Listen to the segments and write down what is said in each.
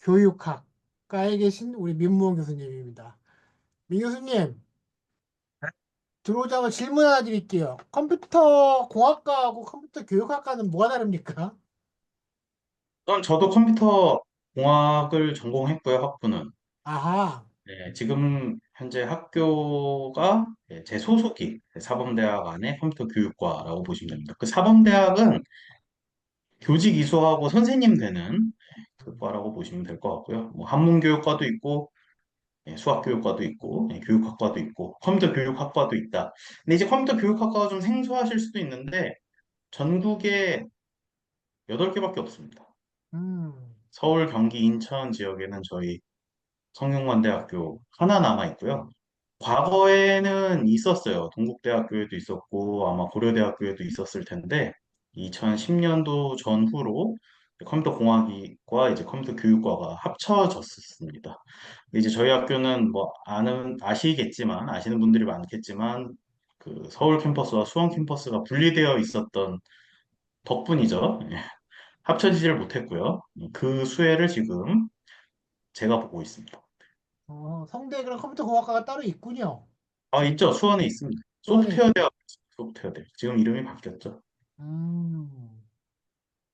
교육학과에 계신 우리 민무원 교수님입니다. 민 교수님, 들어오자마자 질문 하나 드릴게요. 컴퓨터 공학과하고 컴퓨터 교육학과는 뭐가 다릅니까? 우선 저도 컴퓨터 공학을 전공했고요, 학부는. 아하, 네, 지금 현재 학교가 제 소속이 사범대학 안에 컴퓨터 교육과라고 보시면 됩니다. 그 사범대학은 교직 이수하고 선생님 되는 그 과라고 보시면 될 것 같고요. 뭐 한문교육과도 있고, 수학교육과도 있고, 교육학과도 있고, 컴퓨터 교육학과도 있다. 근데 이제 컴퓨터 교육학과가 좀 생소하실 수도 있는데, 전국에 8개밖에 없습니다. 음, 서울, 경기, 인천 지역에는 저희 성균관대학교 하나 남아 있고요. 과거에는 있었어요. 동국대학교에도 있었고 아마 고려대학교에도 있었을 텐데 2010년도 전후로 컴퓨터 공학과 이제 컴퓨터 교육과가 합쳐졌습니다. 근데 이제 저희 학교는 뭐 아시겠지만 아시는 분들이 많겠지만 그 서울 캠퍼스와 수원 캠퍼스가 분리되어 있었던 덕분이죠. 예, 합쳐지지를 못했고요. 그 수혜를 지금 제가 보고 있습니다. 성대 그런 컴퓨터 공학과가 따로 있군요. 아, 있죠. 수원에 있습니다. 수원에 소프트웨어 있고. 대학, 소프트웨어 대학. 지금 이름이 바뀌었죠. 음,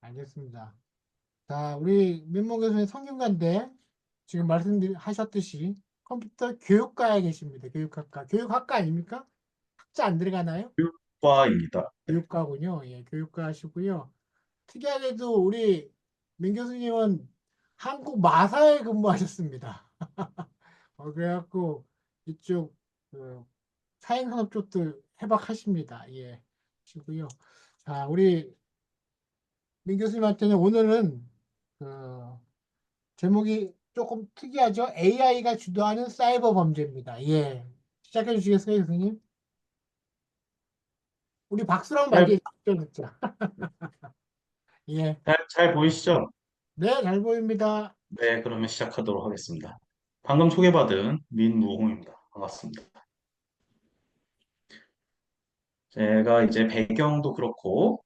알겠습니다. 자, 우리 민무 교수님 성균관대 지금 말씀하셨듯이 컴퓨터 교육과에 계십니다. 교육학과. 교육학과 아닙니까? 학자 안 들어가나요? 교육과입니다. 네. 교육과군요. 예, 교육과 하시고요. 특이하게도 우리 민 교수님은 한국 마사에 근무하셨습니다. 그래갖고 이쪽 그 사행산업 쪽도 해박하십니다. 예, 시고요. 자, 우리 민 교수님한테는 오늘은 그 제목이 조금 특이하죠? AI가 주도하는 사이버 범죄입니다. 예, 시작해 주시겠어요, 교수님? 우리 박수로 한번 잘, 맞이해 주시죠, 진짜. 예, 잘 보이시죠? 네, 잘 보입니다. 네, 그러면 시작하도록 하겠습니다. 방금 소개받은 민무홍입니다. 반갑습니다. 제가 이제 배경도 그렇고,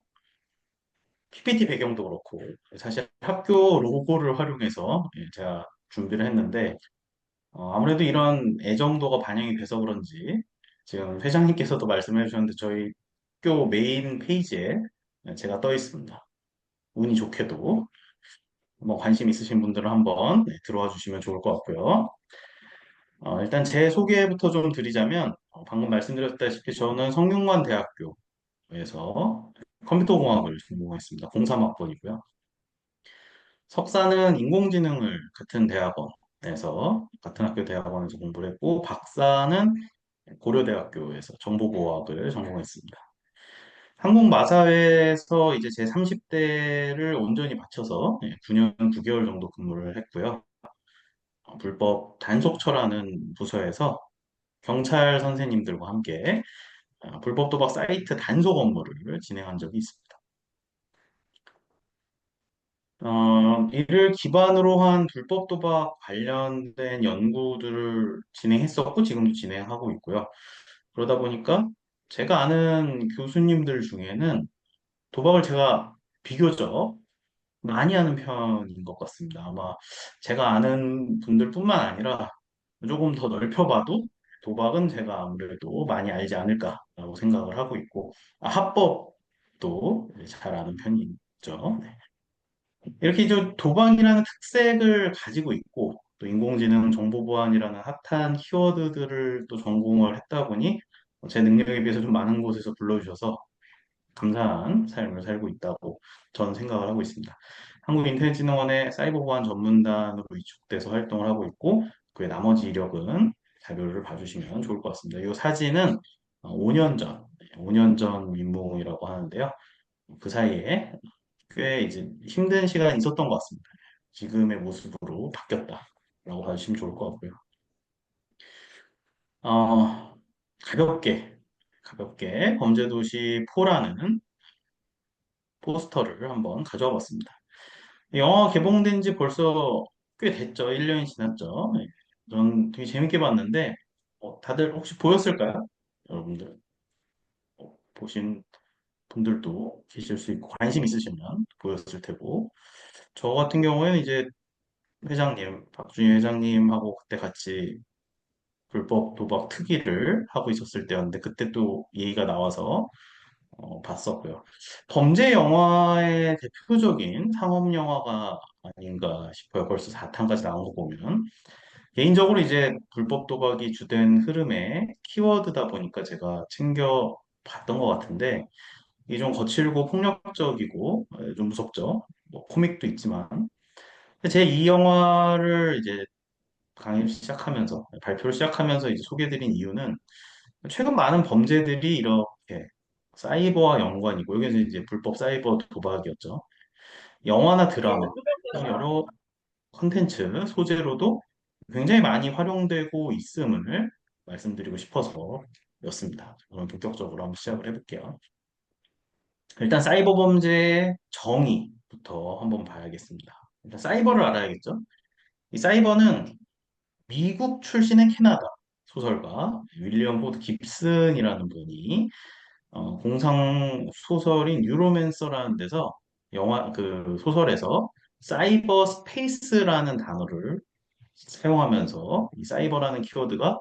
PPT 배경도 그렇고, 사실 학교 로고를 활용해서 제가 준비를 했는데, 아무래도 이런 애정도가 반영이 돼서 그런지, 지금 회장님께서도 말씀해 주셨는데, 저희 학교 메인 페이지에 제가 떠 있습니다. 운이 좋게도 뭐 관심 있으신 분들은 한번 들어와 주시면 좋을 것 같고요. 일단 제 소개부터 좀 드리자면 방금 말씀드렸다시피 저는 성균관 대학교에서 컴퓨터공학을 전공했습니다. 03학번이고요. 석사는 인공지능을 같은 대학원에서 같은 학교 대학원에서 공부를 했고 박사는 고려대학교에서 정보공학을 전공했습니다. 한국마사회에서 이제 제 30대를 온전히 바쳐서 9년 9개월 정도 근무를 했고요. 불법 단속처라는 부서에서 경찰 선생님들과 함께 불법 도박 사이트 단속 업무를 진행한 적이 있습니다. 이를 기반으로 한 불법 도박 관련된 연구들을 진행했었고 지금도 진행하고 있고요. 그러다 보니까 제가 아는 교수님들 중에는 도박을 제가 비교적 많이 하는 편인 것 같습니다. 아마 제가 아는 분들뿐만 아니라 조금 더 넓혀봐도 도박은 제가 아무래도 많이 알지 않을까라고 생각을 하고 있고, 합법도 잘 아는 편이죠. 네. 이렇게 이제 도박이라는 특색을 가지고 있고, 또 인공지능 정보보안이라는 핫한 키워드들을 또 전공을 했다 보니 제 능력에 비해서 좀 많은 곳에서 불러주셔서 감사한 삶을 살고 있다고 저는 생각을 하고 있습니다. 한국인터넷진흥원의 사이버 보안 전문단으로 위촉돼서 활동을 하고 있고, 그의 나머지 이력은 자료를 봐주시면 좋을 것 같습니다. 이 사진은 5년 전, 5년 전 민봉이라고 하는데요. 그 사이에 꽤 이제 힘든 시간이 있었던 것 같습니다. 지금의 모습으로 바뀌었다라고 봐주시면 좋을 것 같고요. 어, 가볍게, 가볍게 범죄도시 4라는 포스터를 한번 가져와 봤습니다. 영화 개봉된 지 벌써 꽤 됐죠. 1년이 지났죠. 네. 전 되게 재밌게 봤는데, 다들 혹시 보였을까요? 여러분들, 보신 분들도 계실 수 있고, 관심 있으시면 보였을 테고, 저 같은 경우에는 이제 회장님, 박준희 회장님하고 그때 같이 불법 도박 특위를 하고 있었을 때였는데 그때 또 얘기가 나와서 봤었고요. 범죄 영화의 대표적인 상업 영화가 아닌가 싶어요. 벌써 4탄까지 나온 거 보면. 개인적으로 이제 불법 도박이 주된 흐름의 키워드다 보니까 제가 챙겨 봤던 것 같은데 이게 좀 거칠고 폭력적이고 좀 무섭죠. 뭐 코믹도 있지만 제 이 영화를 이제 강의 시작하면서 발표를 시작하면서 이제 소개드린 이유는 최근 많은 범죄들이 이렇게 사이버와 연관이고 여기서 이제 불법 사이버 도박이었죠. 영화나 드라마 이 여러 컨텐츠 소재로도 굉장히 많이 활용되고 있음을 말씀드리고 싶어서였습니다. 그럼 본격적으로 한번 시작을 해볼게요. 일단 사이버 범죄의 정의부터 한번 봐야겠습니다. 일단 사이버를 알아야겠죠. 이 사이버는 미국 출신의 캐나다 소설가 윌리엄 포드 깁슨이라는 분이 공상 소설인 뉴로맨서라는 데서 영화 그 소설에서 사이버 스페이스라는 단어를 사용하면서 이 사이버라는 키워드가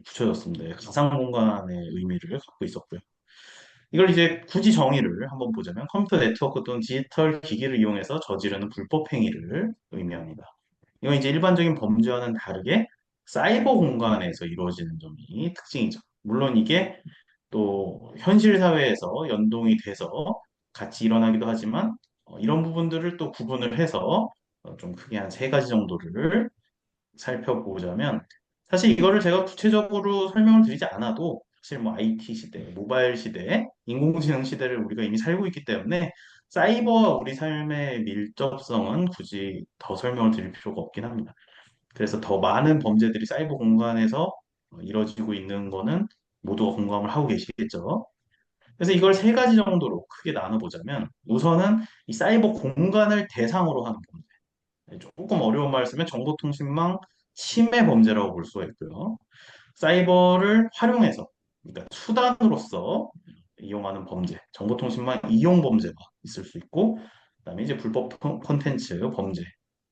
붙여졌습니다. 가상 공간의 의미를 갖고 있었고요. 이걸 이제 굳이 정의를 한번 보자면 컴퓨터 네트워크 또는 디지털 기기를 이용해서 저지르는 불법 행위를 의미합니다. 이건 이제 일반적인 범죄와는 다르게 사이버 공간에서 이루어지는 점이 특징이죠. 물론 이게 또 현실 사회에서 연동이 돼서 같이 일어나기도 하지만 이런 부분들을 또 구분을 해서 좀 크게 한 세 가지 정도를 살펴보자면 사실 이거를 제가 구체적으로 설명을 드리지 않아도 사실 뭐 IT 시대, 모바일 시대, 인공지능 시대를 우리가 이미 살고 있기 때문에 사이버와 우리 삶의 밀접성은 굳이 더 설명을 드릴 필요가 없긴 합니다. 그래서 더 많은 범죄들이 사이버 공간에서 이뤄지고 있는 거는 모두가 공감을 하고 계시겠죠. 그래서 이걸 세 가지 정도로 크게 나눠보자면 우선은 이 사이버 공간을 대상으로 하는 범죄. 네, 조금 어려운 말 쓰면 정보통신망 침해 범죄라고 볼 수가 있고요. 사이버를 활용해서, 그러니까 수단으로서 이용하는 범죄, 정보통신망 이용 범죄가 있을 수 있고, 그다음에 이제 불법 콘텐츠 범죄,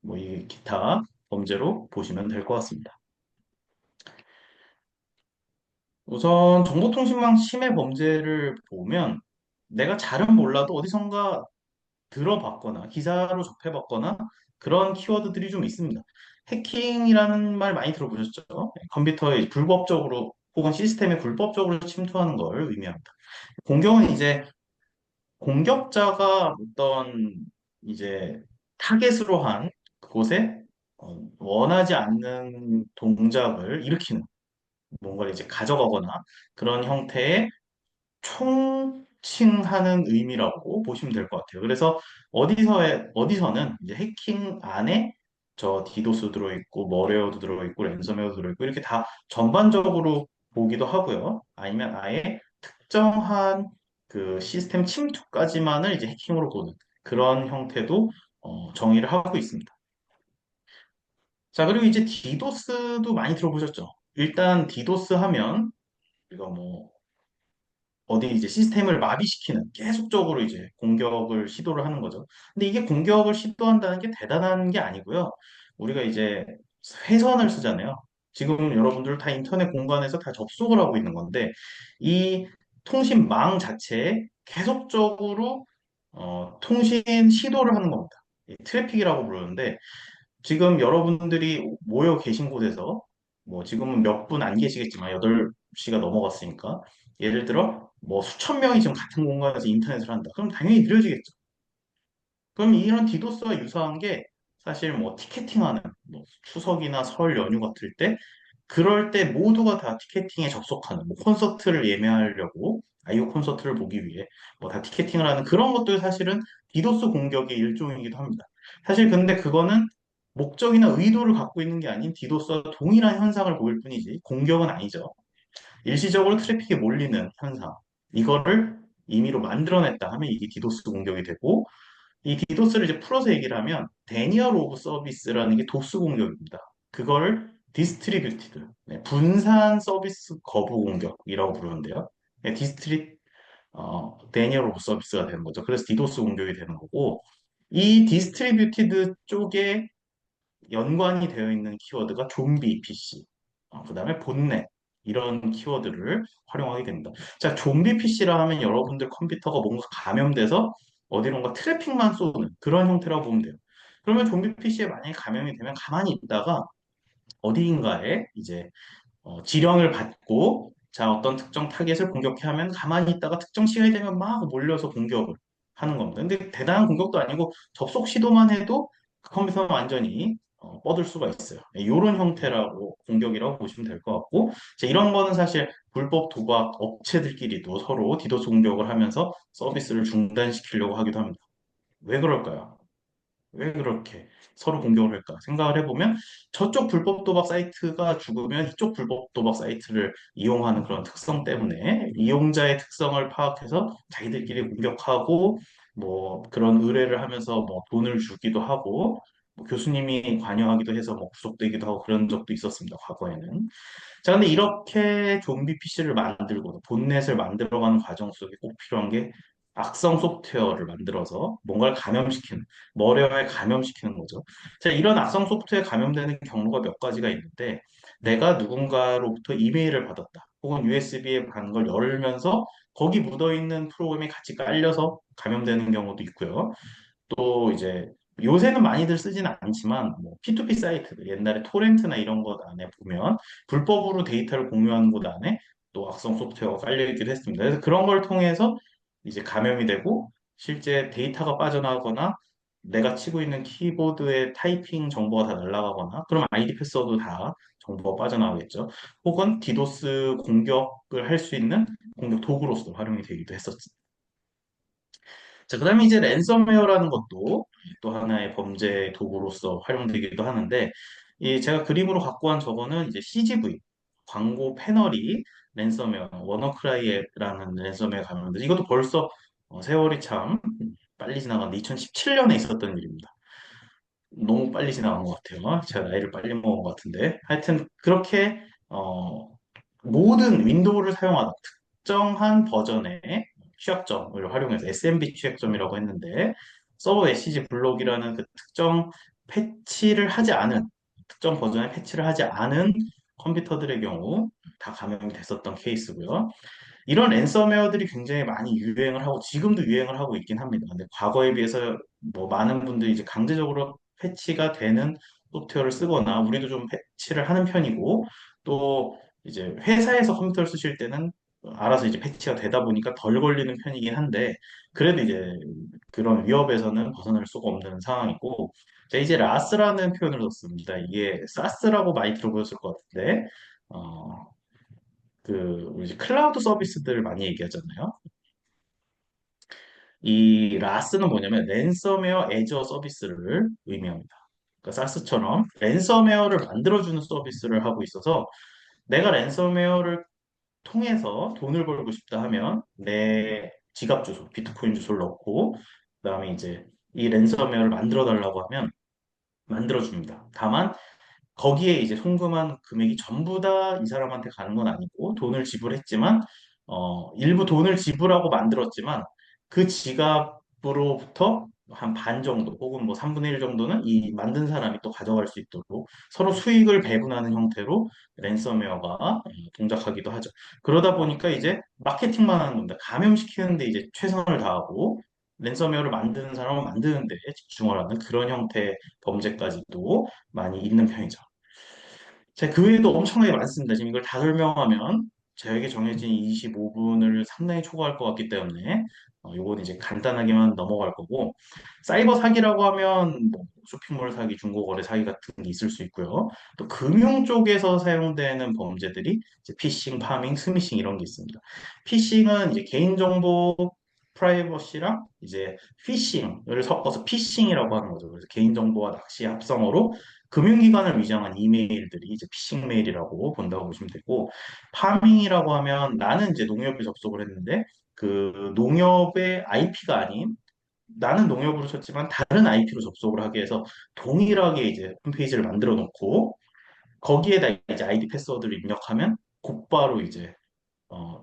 뭐 이 기타 범죄로 보시면 될 것 같습니다. 우선 정보통신망 침해 범죄를 보면 내가 잘은 몰라도 어디선가 들어봤거나 기사로 접해봤거나 그런 키워드들이 좀 있습니다. 해킹이라는 말 많이 들어보셨죠? 컴퓨터에 불법적으로 혹은 시스템에 불법적으로 침투하는 걸 의미합니다. 공격은 이제 공격자가 어떤 이제 타겟으로 한 그곳에 원하지 않는 동작을 일으키는 뭔가를 이제 가져가거나 그런 형태의 총칭하는 의미라고 보시면 될 것 같아요. 그래서 어디서는 이제 해킹 안에 저 디도스 들어있고, 머레어도 들어있고, 랜섬웨어도 들어있고, 이렇게 다 전반적으로 보기도 하고요. 아니면 아예 특정한 그 시스템 침투까지만을 이제 해킹으로 보는 그런 형태도 정의를 하고 있습니다. 자, 그리고 이제 디도스도 많이 들어보셨죠? 일단 디도스 하면 우리가 뭐 어디 이제 시스템을 마비시키는 계속적으로 이제 공격을 시도를 하는 거죠. 근데 이게 공격을 시도한다는 게 대단한 게 아니고요. 우리가 이제 회선을 쓰잖아요. 지금 여러분들 다 인터넷 공간에서 다 접속을 하고 있는 건데 이 통신망 자체에 계속적으로 통신 시도를 하는 겁니다. 이 트래픽이라고 부르는데 지금 여러분들이 모여 계신 곳에서 뭐 지금은 몇 분 안 계시겠지만 8시가 넘어갔으니까 예를 들어 뭐 수천 명이 지금 같은 공간에서 인터넷을 한다. 그럼 당연히 느려지겠죠. 그럼 이런 디도스와 유사한 게 사실 뭐 티켓팅하는 뭐 추석이나 설 연휴 같을 때 그럴 때 모두가 다 티켓팅에 접속하는 뭐 콘서트를 예매하려고 아이오 콘서트를 보기 위해 뭐 다 티켓팅을 하는 그런 것도 사실은 디도스 공격의 일종이기도 합니다. 사실 근데 그거는 목적이나 의도를 갖고 있는 게 아닌 디도스와 동일한 현상을 보일 뿐이지 공격은 아니죠. 일시적으로 트래픽에 몰리는 현상. 이거를 임의로 만들어냈다 하면 이게 디도스 공격이 되고 이 디도스를 이제 풀어서 얘기를 하면 데니얼 오브 서비스라는 게 도스 공격입니다. 그걸 디스트리뷰티드, 분산 서비스 거부 공격이라고 부르는데요. 데니얼 오브 서비스가 되는 거죠. 그래서 디도스 공격이 되는 거고 이 디스트리뷰티드 쪽에 연관이 되어 있는 키워드가 좀비 PC, 그다음에 본넷 이런 키워드를 활용하게 됩니다. 자, 좀비 PC라 하면 여러분들 컴퓨터가 뭔가 감염돼서 어디론가 트래픽만 쏘는 그런 형태라고 보면 돼요. 그러면 좀비 PC에 만약에 감염이 되면 가만히 있다가 어디인가에 이제 지령을 받고 자 어떤 특정 타겟을 공격해 하면 가만히 있다가 특정 시간이 되면 막 몰려서 공격을 하는 겁니다. 근데 대단한 공격도 아니고 접속 시도만 해도 그 컴퓨터는 완전히 뻗을 수가 있어요. 이런 형태라고 공격이라고 보시면 될 것 같고 자, 이런 거는 사실 불법 도박 업체들끼리도 서로 디도스 공격을 하면서 서비스를 중단시키려고 하기도 합니다. 왜 그럴까요? 왜 그렇게 서로 공격을 할까 생각을 해보면 저쪽 불법 도박 사이트가 죽으면 이쪽 불법 도박 사이트를 이용하는 그런 특성 때문에 이용자의 특성을 파악해서 자기들끼리 공격하고 뭐 그런 의뢰를 하면서 뭐 돈을 주기도 하고 뭐 교수님이 관여하기도 해서 뭐 구속되기도 하고 그런 적도 있었습니다. 과거에는. 자, 근데 이렇게 좀비 PC를 만들고 본넷을 만들어가는 과정 속에 꼭 필요한 게 악성 소프트웨어를 만들어서 뭔가를 감염시키는, 머리에 감염시키는 거죠. 자, 이런 악성 소프트웨어에 감염되는 경로가 몇 가지가 있는데, 내가 누군가로부터 이메일을 받았다. 혹은 USB에 간 걸 열면서 거기 묻어있는 프로그램이 같이 깔려서 감염되는 경우도 있고요. 또 이제 요새는 많이들 쓰지는 않지만 뭐 P2P 사이트 옛날에 토렌트나 이런 것 안에 보면 불법으로 데이터를 공유하는 곳 안에 또 악성 소프트웨어가 깔려 있기도 했습니다. 그래서 그런 걸 통해서 이제 감염이 되고 실제 데이터가 빠져나가거나 내가 치고 있는 키보드의 타이핑 정보가 다 날아가거나 그럼 아이디 패스워드 다 정보가 빠져나가겠죠. 혹은 디도스 공격을 할 수 있는 공격 도구로서 활용이 되기도 했었죠. 자, 그다음에 이제 랜섬웨어라는 것도 또 하나의 범죄 도구로서 활용되기도 하는데, 이 제가 그림으로 갖고 한 저거는 이제 CGV 광고 패널이 랜섬웨어, 워너크라이라는 랜섬웨어 감염인데 이것도 벌써 세월이 참 빨리 지나갔는데 2017년에 있었던 일입니다. 너무 빨리 지나간 것 같아요. 제가 나이를 빨리 먹은 것 같은데. 하여튼 그렇게 모든 윈도우를 사용하는 특정한 버전의 취약점을 활용해서 SMB 취약점이라고 했는데 서버 메시지 블록이라는 그 특정 패치를 하지 않은 특정 버전의 패치를 하지 않은 컴퓨터들의 경우 다 감염이 됐었던 케이스고요. 이런 랜섬웨어들이 굉장히 많이 유행을 하고 지금도 유행을 하고 있긴 합니다. 근데 과거에 비해서 뭐 많은 분들이 이제 강제적으로 패치가 되는 소프트웨어를 쓰거나 우리도 좀 패치를 하는 편이고 또 이제 회사에서 컴퓨터를 쓰실 때는 알아서 이제 패치가 되다 보니까 덜 걸리는 편이긴 한데 그래도 이제 그런 위협에서는 벗어날 수가 없는 상황이고 자 이제 라스라는 표현을 썼습니다. 이게 사스라고 많이 들어보셨을 것 같은데 어, 우리 이제 클라우드 서비스들 많이 얘기하잖아요. 이 라스는 뭐냐면 랜섬웨어 애저 서비스를 의미합니다. 그러니까 사스처럼 랜섬웨어를 만들어주는 서비스를 하고 있어서 내가 랜섬웨어를 통해서 돈을 벌고 싶다 하면 내 지갑 주소, 비트코인 주소를 넣고 그다음에 이제 이 랜섬웨어를 만들어 달라고 하면 만들어 줍니다. 다만 거기에 이제 송금한 금액이 전부 다 이 사람한테 가는 건 아니고 돈을 지불했지만 일부 돈을 지불하고 만들었지만 그 지갑으로부터 한 반 정도 혹은 뭐 3분의 1 정도는 이 만든 사람이 또 가져갈 수 있도록 서로 수익을 배분하는 형태로 랜섬웨어가 동작하기도 하죠. 그러다 보니까 이제 마케팅만 하는 겁니다. 감염시키는데 이제 최선을 다하고 랜섬웨어를 만드는 사람은 만드는 데 집중을 하는 그런 형태의 범죄까지도 많이 있는 편이죠. 자, 그 외에도 엄청나게 많습니다. 지금 이걸 다 설명하면 저에게 정해진 25분을 상당히 초과할 것 같기 때문에 요건 이제 간단하게만 넘어갈 거고 사이버 사기라고 하면 뭐 쇼핑몰 사기, 중고거래 사기 같은 게 있을 수 있고요. 또 금융 쪽에서 사용되는 범죄들이 이제 피싱, 파밍, 스미싱 이런 게 있습니다. 피싱은 이제 개인정보 프라이버시랑 이제 피싱을 섞어서 피싱이라고 하는 거죠. 그래서 개인정보와 낚시 합성어로 금융기관을 위장한 이메일들이 이제 피싱 메일이라고 본다고 보시면 되고, 파밍이라고 하면 나는 이제 농협에 접속을 했는데, 그 농협의 IP가 아닌, 나는 농협으로 쳤지만 다른 IP로 접속을 하게 해서 동일하게 이제 홈페이지를 만들어 놓고, 거기에다 이제 아이디 패스워드를 입력하면 곧바로 이제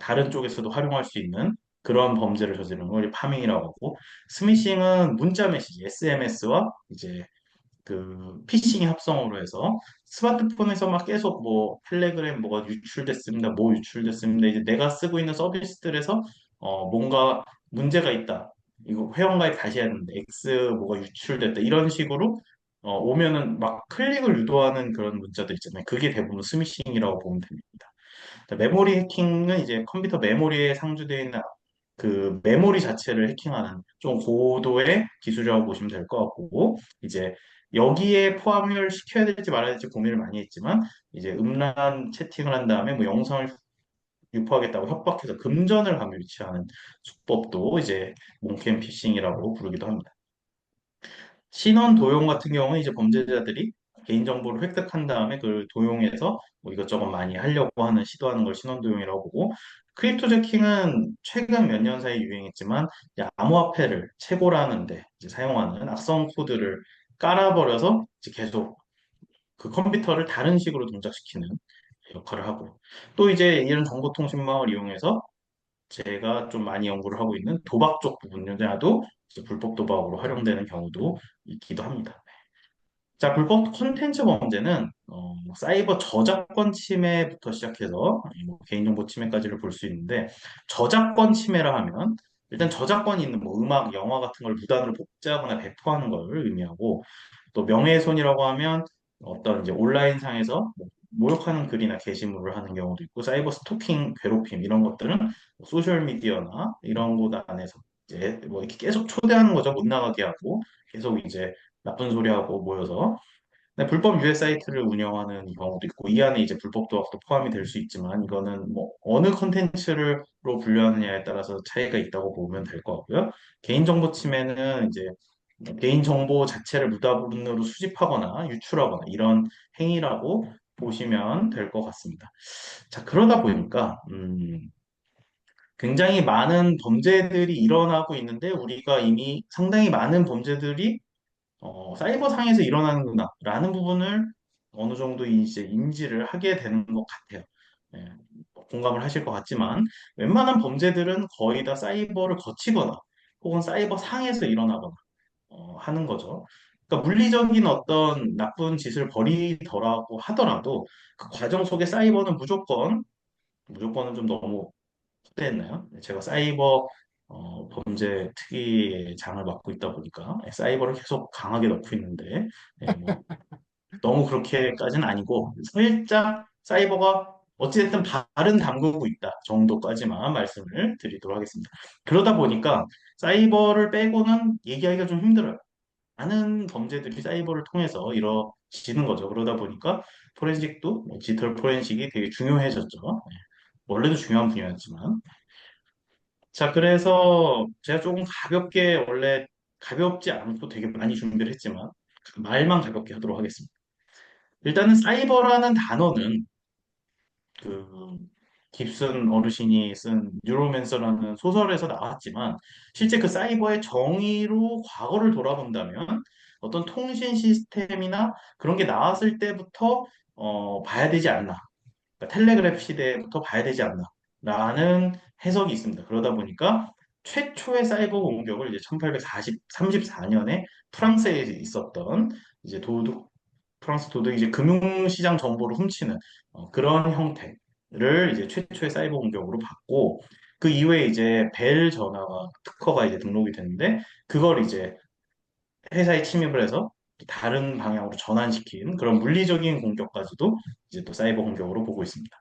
다른 쪽에서도 활용할 수 있는 그런 범죄를 저지르는 걸 파밍이라고 하고, 스미싱은 문자 메시지, SMS와 이제 그 피싱 합성으로 해서 스마트폰에서 막 계속 뭐 텔레그램 뭐가 유출됐습니다. 뭐 유출됐습니다. 이제 내가 쓰고 있는 서비스들에서 뭔가 문제가 있다. 이거 회원가입 다시 해야 되는데 X 뭐가 유출됐다. 이런 식으로 오면은 막 클릭을 유도하는 그런 문자들 있잖아요. 그게 대부분 스미싱이라고 보면 됩니다. 자, 메모리 해킹은 이제 컴퓨터 메모리에 상주되어 있는 그 메모리 자체를 해킹하는 좀 고도의 기술이라고 보시면 될 것 같고, 이제 여기에 포함을 시켜야 될지 말아야 될지 고민을 많이 했지만, 이제 음란 채팅을 한 다음에 뭐 영상을 유포하겠다고 협박해서 금전을 하며 유치하는 수법도 이제 몽캠 피싱이라고 부르기도 합니다. 신원 도용 같은 경우는 이제 범죄자들이 개인정보를 획득한 다음에 그걸 도용해서 뭐 이것저것 많이 하려고 하는 시도하는 걸 신원 도용이라고 보고 크립토 제킹은 최근 몇 년 사이 유행했지만 이제 암호화폐를 채굴하는데 이제 사용하는 악성 코드를 깔아버려서 이제 계속 그 컴퓨터를 다른 식으로 동작시키는 역할을 하고 또 이제 이런 정보통신망을 이용해서 제가 좀 많이 연구를 하고 있는 도박 쪽 부분야도 이제 불법 도박으로 활용되는 경우도 있기도 합니다. 자, 불법 콘텐츠 범죄는 사이버 저작권 침해부터 시작해서 뭐 개인정보 침해까지를 볼 수 있는데 저작권 침해라 하면 일단 저작권이 있는 뭐 음악, 영화 같은 걸 무단으로 복제하거나 배포하는 걸 의미하고 또 명예훼손이라고 하면 어떤 이제 온라인상에서 뭐 모욕하는 글이나 게시물을 하는 경우도 있고 사이버 스토킹, 괴롭힘 이런 것들은 뭐 소셜 미디어나 이런 곳 안에서 이제 뭐 이렇게 계속 초대하는 거죠. 못 나가게 하고 계속 이제 나쁜 소리 하고 모여서 근데 불법 유해 사이트를 운영하는 경우도 있고 이 안에 이제 불법 도박도 포함이 될 수 있지만 이거는 뭐 어느 컨텐츠로 분류하느냐에 따라서 차이가 있다고 보면 될 것 같고요. 개인정보 침해는 이제 개인정보 자체를 무단으로 수집하거나 유출하거나 이런 행위라고 보시면 될 것 같습니다. 자, 그러다 보니까 굉장히 많은 범죄들이 일어나고 있는데 우리가 이미 상당히 많은 범죄들이 사이버 상에서 일어나는구나라는 부분을 어느 정도 이제 인지를 하게 되는 것 같아요. 예, 뭐 공감을 하실 것 같지만 웬만한 범죄들은 거의 다 사이버를 거치거나 혹은 사이버 상에서 일어나거나 하는 거죠. 그러니까 물리적인 어떤 나쁜 짓을 벌이더라고 하더라도 그 과정 속에 사이버는 무조건은 좀 너무 확대했나요? 제가 사이버 범죄 특위의 장을 맡고 있다 보니까 사이버를 계속 강하게 넣고 있는데 뭐 너무 그렇게까지는 아니고 살짝 사이버가 어찌됐든 발은 담그고 있다 정도까지만 말씀을 드리도록 하겠습니다. 그러다 보니까 사이버를 빼고는 얘기하기가 좀 힘들어요. 많은 범죄들이 사이버를 통해서 이루어지는 거죠. 그러다 보니까 포렌식도 뭐 디지털 포렌식이 되게 중요해졌죠. 예. 원래도 중요한 분야였지만 자, 그래서 제가 조금 가볍게 원래 가볍지 않고 되게 많이 준비를 했지만 말만 가볍게 하도록 하겠습니다. 일단은 사이버라는 단어는 그 깁슨 어르신이 쓴 뉴로맨서라는 소설에서 나왔지만 실제 그 사이버의 정의로 과거를 돌아본다면 어떤 통신 시스템이나 그런 게 나왔을 때부터 봐야 되지 않나. 그러니까 텔레그래프 시대부터 봐야 되지 않나. 라는 해석이 있습니다. 그러다 보니까 최초의 사이버 공격을 이제 1834년에 프랑스에 있었던 이제 프랑스 도둑이 이제 금융시장 정보를 훔치는 그런 형태를 이제 최초의 사이버 공격으로 봤고 그 이후에 이제 벨 전화가 특허가 이제 등록이 됐는데 그걸 이제 회사에 침입을 해서 다른 방향으로 전환시킨 그런 물리적인 공격까지도 이제 또 사이버 공격으로 보고 있습니다.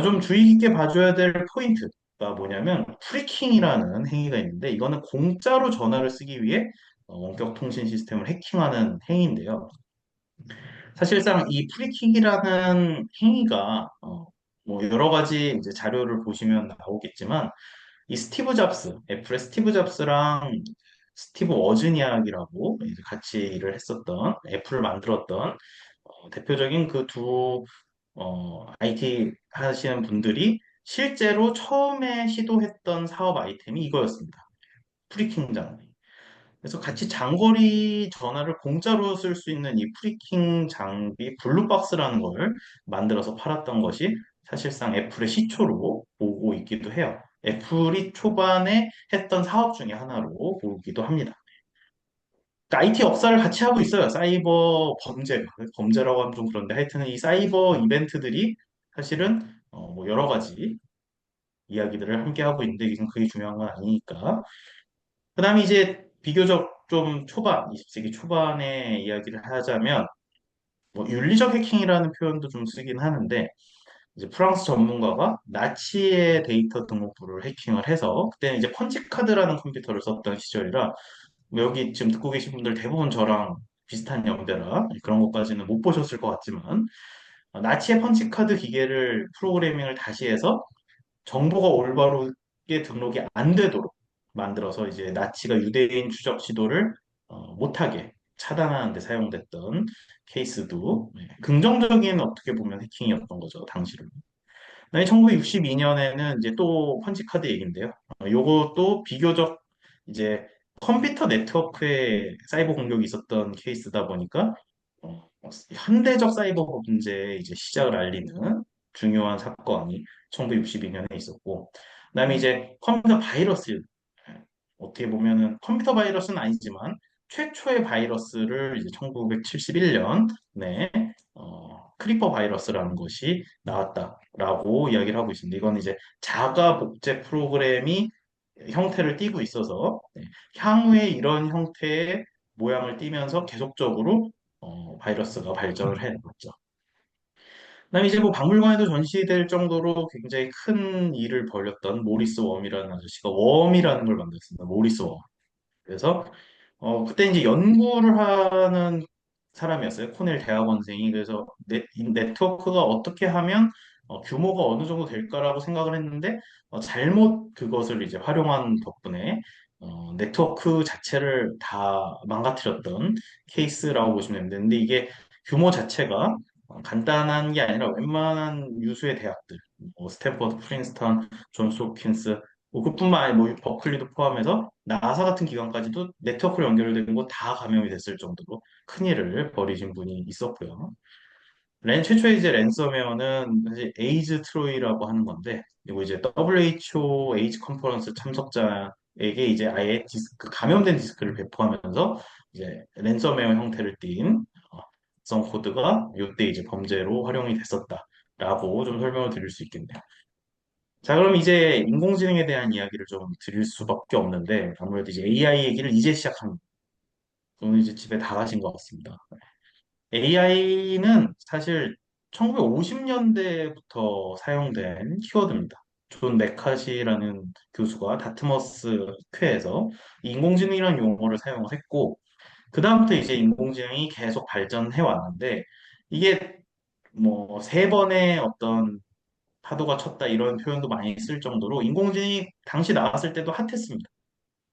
좀 주의 깊게 봐줘야 될 포인트가 뭐냐면 프리킹이라는 행위가 있는데 이거는 공짜로 전화를 쓰기 위해 원격 통신 시스템을 해킹하는 행위인데요. 사실상 이 프리킥이라는 행위가 뭐 여러 가지 이제 자료를 보시면 나오겠지만 이 스티브 잡스, 애플의 스티브 잡스랑 스티브 워즈니악이라고 이제 같이 일을 했었던 애플을 만들었던 대표적인 그 두 IT 하시는 분들이 실제로 처음에 시도했던 사업 아이템이 이거였습니다. 프리킹 장비. 그래서 같이 장거리 전화를 공짜로 쓸 수 있는 이 프리킹 장비 블루박스라는 걸 만들어서 팔았던 것이 사실상 애플의 시초로 보고 있기도 해요. 애플이 초반에 했던 사업 중에 하나로 보기도 합니다. IT 역사를 같이 하고 있어요. 사이버 범죄라고 하면 좀 그런데 하여튼 이 사이버 이벤트들이 사실은 뭐 여러 가지 이야기들을 함께 하고 있는데 지금 그게 중요한 건 아니니까. 그다음에 이제 비교적 좀 초반, 20세기 초반의 이야기를 하자면 뭐 윤리적 해킹이라는 표현도 좀 쓰긴 하는데 이제 프랑스 전문가가 나치의 데이터 등록부를 해킹을 해서 그때는 이제 펀치카드라는 컴퓨터를 썼던 시절이라 뭐 여기 지금 듣고 계신 분들 대부분 저랑 비슷한 연배라 그런 것까지는 못 보셨을 것 같지만 나치의 펀치카드 기계를 프로그래밍을 다시 해서 정보가 올바르게 등록이 안 되도록 만들어서 이제 나치가 유대인 추적 시도를 못하게 차단하는 데 사용됐던 케이스도 긍정적인 어떻게 보면 해킹이었던 거죠, 당시로. 1962년에는 이제 또 펀치카드 얘기인데요. 요것도 비교적 이제 컴퓨터 네트워크에 사이버 공격이 있었던 케이스다 보니까 현대적 사이버 범죄의 이제 시작을 알리는 중요한 사건이 1962년에 있었고, 그다음에 이제 컴퓨터 바이러스 어떻게 보면은 컴퓨터 바이러스는 아니지만 최초의 바이러스를 이제 1971년에 크리퍼 바이러스라는 것이 나왔다라고 이야기를 하고 있습니다. 이건 이제 자가 복제 프로그램이 형태를 띠고 있어서 향후에 이런 형태의 모양을 띠면서 계속적으로 바이러스가 발전을 해왔죠. 그다음에 이제 뭐 박물관에도 전시될 정도로 굉장히 큰 일을 벌였던 모리스 웜이라는 아저씨가 웜이라는 걸 만들었습니다. 모리스 웜. 그래서 그때 이제 연구를 하는 사람이었어요. 코넬 대학원생이. 그래서 이 네트워크가 어떻게 하면 규모가 어느 정도 될까라고 생각을 했는데 잘못 그것을 이제 활용한 덕분에 네트워크 자체를 다 망가뜨렸던 케이스라고 보시면 됩니다. 근데 이게 규모 자체가 간단한 게 아니라 웬만한 유수의 대학들, 뭐 스탠퍼드, 프린스턴, 존스 홉킨스, 뭐 그뿐만 아니라 뭐 버클리도 포함해서 나사 같은 기관까지도 네트워크로 연결된 거 다 감염이 됐을 정도로 큰일을 벌이신 분이 있었고요. 최초의 이제 랜섬웨어는 사실 에이즈 트로이라고 하는 건데, 이거 이제 WHO 에이즈 컨퍼런스 참석자에게 이제 아예 감염된 디스크를 배포하면서 이제 랜섬웨어 형태를 띈 성 코드가 이때 이제 범죄로 활용이 됐었다라고 좀 설명을 드릴 수 있겠네요. 자, 그럼 이제 인공지능에 대한 이야기를 좀 드릴 수밖에 없는데, 아무래도 이제 AI 얘기를 이제 시작합니다. 오늘 이제 집에 다 가신 것 같습니다. AI는 사실 1950년대부터 사용된 키워드입니다. 존 메카시라는 교수가 다트머스 학회에서 인공지능이라는 용어를 사용을 했고, 그다음부터 이제 인공지능이 계속 발전해 왔는데, 이게 뭐 세 번의 어떤 파도가 쳤다 이런 표현도 많이 쓸 정도로 인공지능이 당시 나왔을 때도 핫했습니다.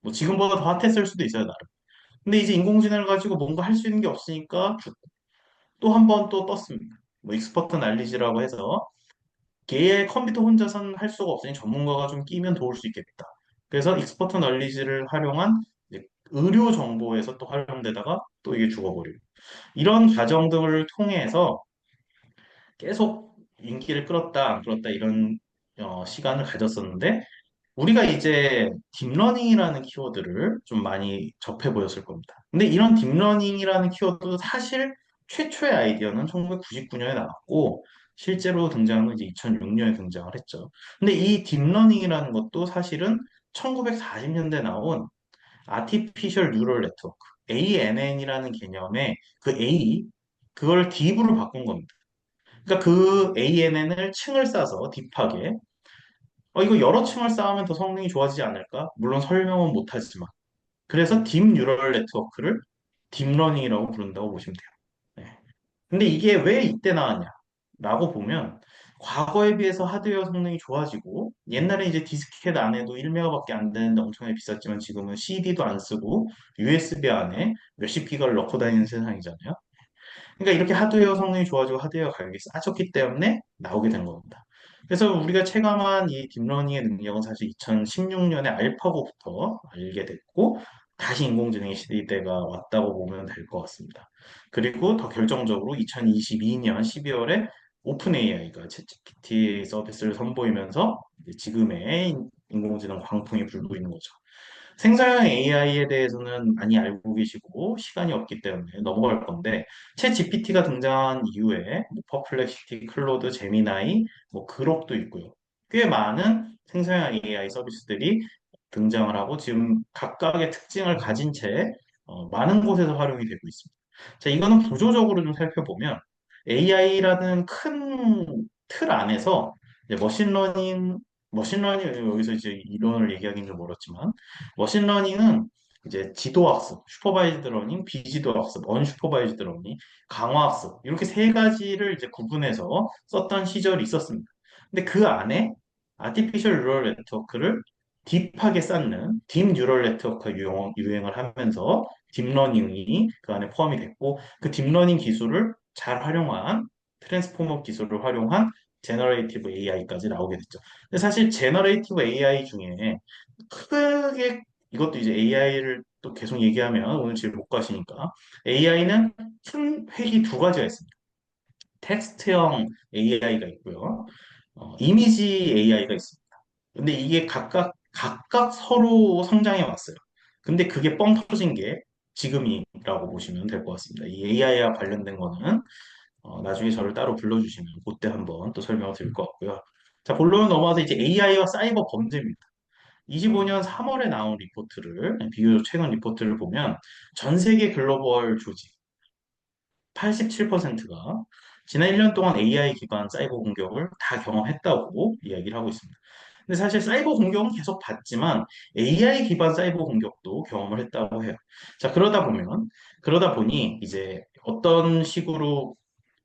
뭐 지금보다 더 핫했을 수도 있어요, 나름. 근데 이제 인공지능을 가지고 뭔가 할 수 있는 게 없으니까 또 한 번 또 떴습니다. 뭐 익스퍼트 날리지라고 해서 개의 컴퓨터 혼자서는 할 수가 없으니 전문가가 좀 끼면 도울 수 있겠다. 그래서 익스퍼트 널리지를 활용한 이제 의료 정보에서 또 활용되다가 또 이게 죽어버리고 이런 과정들을 통해서 계속 인기를 끌었다, 안 끌었다 이런 시간을 가졌었는데 우리가 이제 딥러닝이라는 키워드를 좀 많이 접해 보였을 겁니다. 근데 이런 딥러닝이라는 키워드 사실 최초의 아이디어는 1999년에 나왔고 실제로 등장은 이제 2006년에 등장을 했죠. 근데 이 딥러닝이라는 것도 사실은 1940년대 나온 아티피셜 뉴럴 네트워크, ANN이라는 개념의 그 A, 그걸 딥으로 바꾼 겁니다. 그러니까 그 ANN을 층을 쌓아서 딥하게 이거 여러 층을 쌓으면 더 성능이 좋아지지 않을까? 물론 설명은 못하지만. 그래서 딥 뉴럴 네트워크를 딥러닝이라고 부른다고 보시면 돼요. 네. 근데 이게 왜 이때 나왔냐? 라고 보면 과거에 비해서 하드웨어 성능이 좋아지고 옛날에 이제 디스켓 안에도 1메가밖에 안 되는데 엄청나게 비쌌지만 지금은 CD도 안 쓰고 USB 안에 몇십 기가를 넣고 다니는 세상이잖아요. 그러니까 이렇게 하드웨어 성능이 좋아지고 하드웨어 가격이 싸졌기 때문에 나오게 된 겁니다. 그래서 우리가 체감한 이 딥러닝의 능력은 사실 2016년에 알파고부터 알게 됐고 다시 인공지능의 시대가 왔다고 보면 될 것 같습니다. 그리고 더 결정적으로 2022년 12월에 오픈 AI가 챗GPT 서비스를 선보이면서 이제 지금의 인공지능 광풍이 불고 있는 거죠. 생성형 AI에 대해서는 많이 알고 계시고 시간이 없기 때문에 넘어갈 건데 챗 GPT가 등장한 이후에 뭐 퍼플렉시티, 클로드, 제미나이, 뭐 그록도 있고요. 꽤 많은 생성형 AI 서비스들이 등장을 하고 지금 각각의 특징을 가진 채 많은 곳에서 활용이 되고 있습니다. 자, 이거는 구조적으로 좀 살펴보면 AI라는 큰 틀 안에서 이제 머신러닝 여기서 이제 이론을 얘기하기는 좀 어렵지만 머신러닝은 이제 지도학습, 슈퍼바이즈드 러닝, 비지도학습, 언슈퍼바이즈드 러닝, 강화학습 이렇게 세 가지를 이제 구분해서 썼던 시절이 있었습니다. 근데 그 안에 아티피셜 뉴럴 네트워크를 딥하게 쌓는 딥 뉴럴 네트워크가 유행을 하면서 딥러닝이 그 안에 포함이 됐고 그 딥러닝 기술을 잘 활용한 트랜스포머 기술을 활용한 제너레이티브 AI까지 나오게 됐죠. 근데 사실 제너레이티브 AI 중에 크게 이것도 이제 AI를 또 계속 얘기하면 오늘 집에 못 가시니까 AI는 큰 획이 두 가지가 있습니다. 텍스트형 AI가 있고요. 이미지 AI가 있습니다. 근데 이게 각각 서로 성장해 왔어요. 근데 그게 뻥 터진 게 지금이라고 보시면 될 것 같습니다. 이 AI와 관련된 거는 나중에 저를 따로 불러주시면 그때 한번 또 설명을 드릴 것 같고요. 자, 본론 넘어와서 이제 AI와 사이버 범죄입니다. 25년 3월에 나온 리포트를, 비교적 최근 리포트를 보면 전 세계 글로벌 조직 87%가 지난 1년 동안 AI 기반 사이버 공격을 다 경험했다고 이야기를 하고 있습니다. 근데 사실 사이버 공격은 계속 받지만 AI 기반 사이버 공격도 경험을 했다고 해요. 자, 그러다 보니 이제 어떤 식으로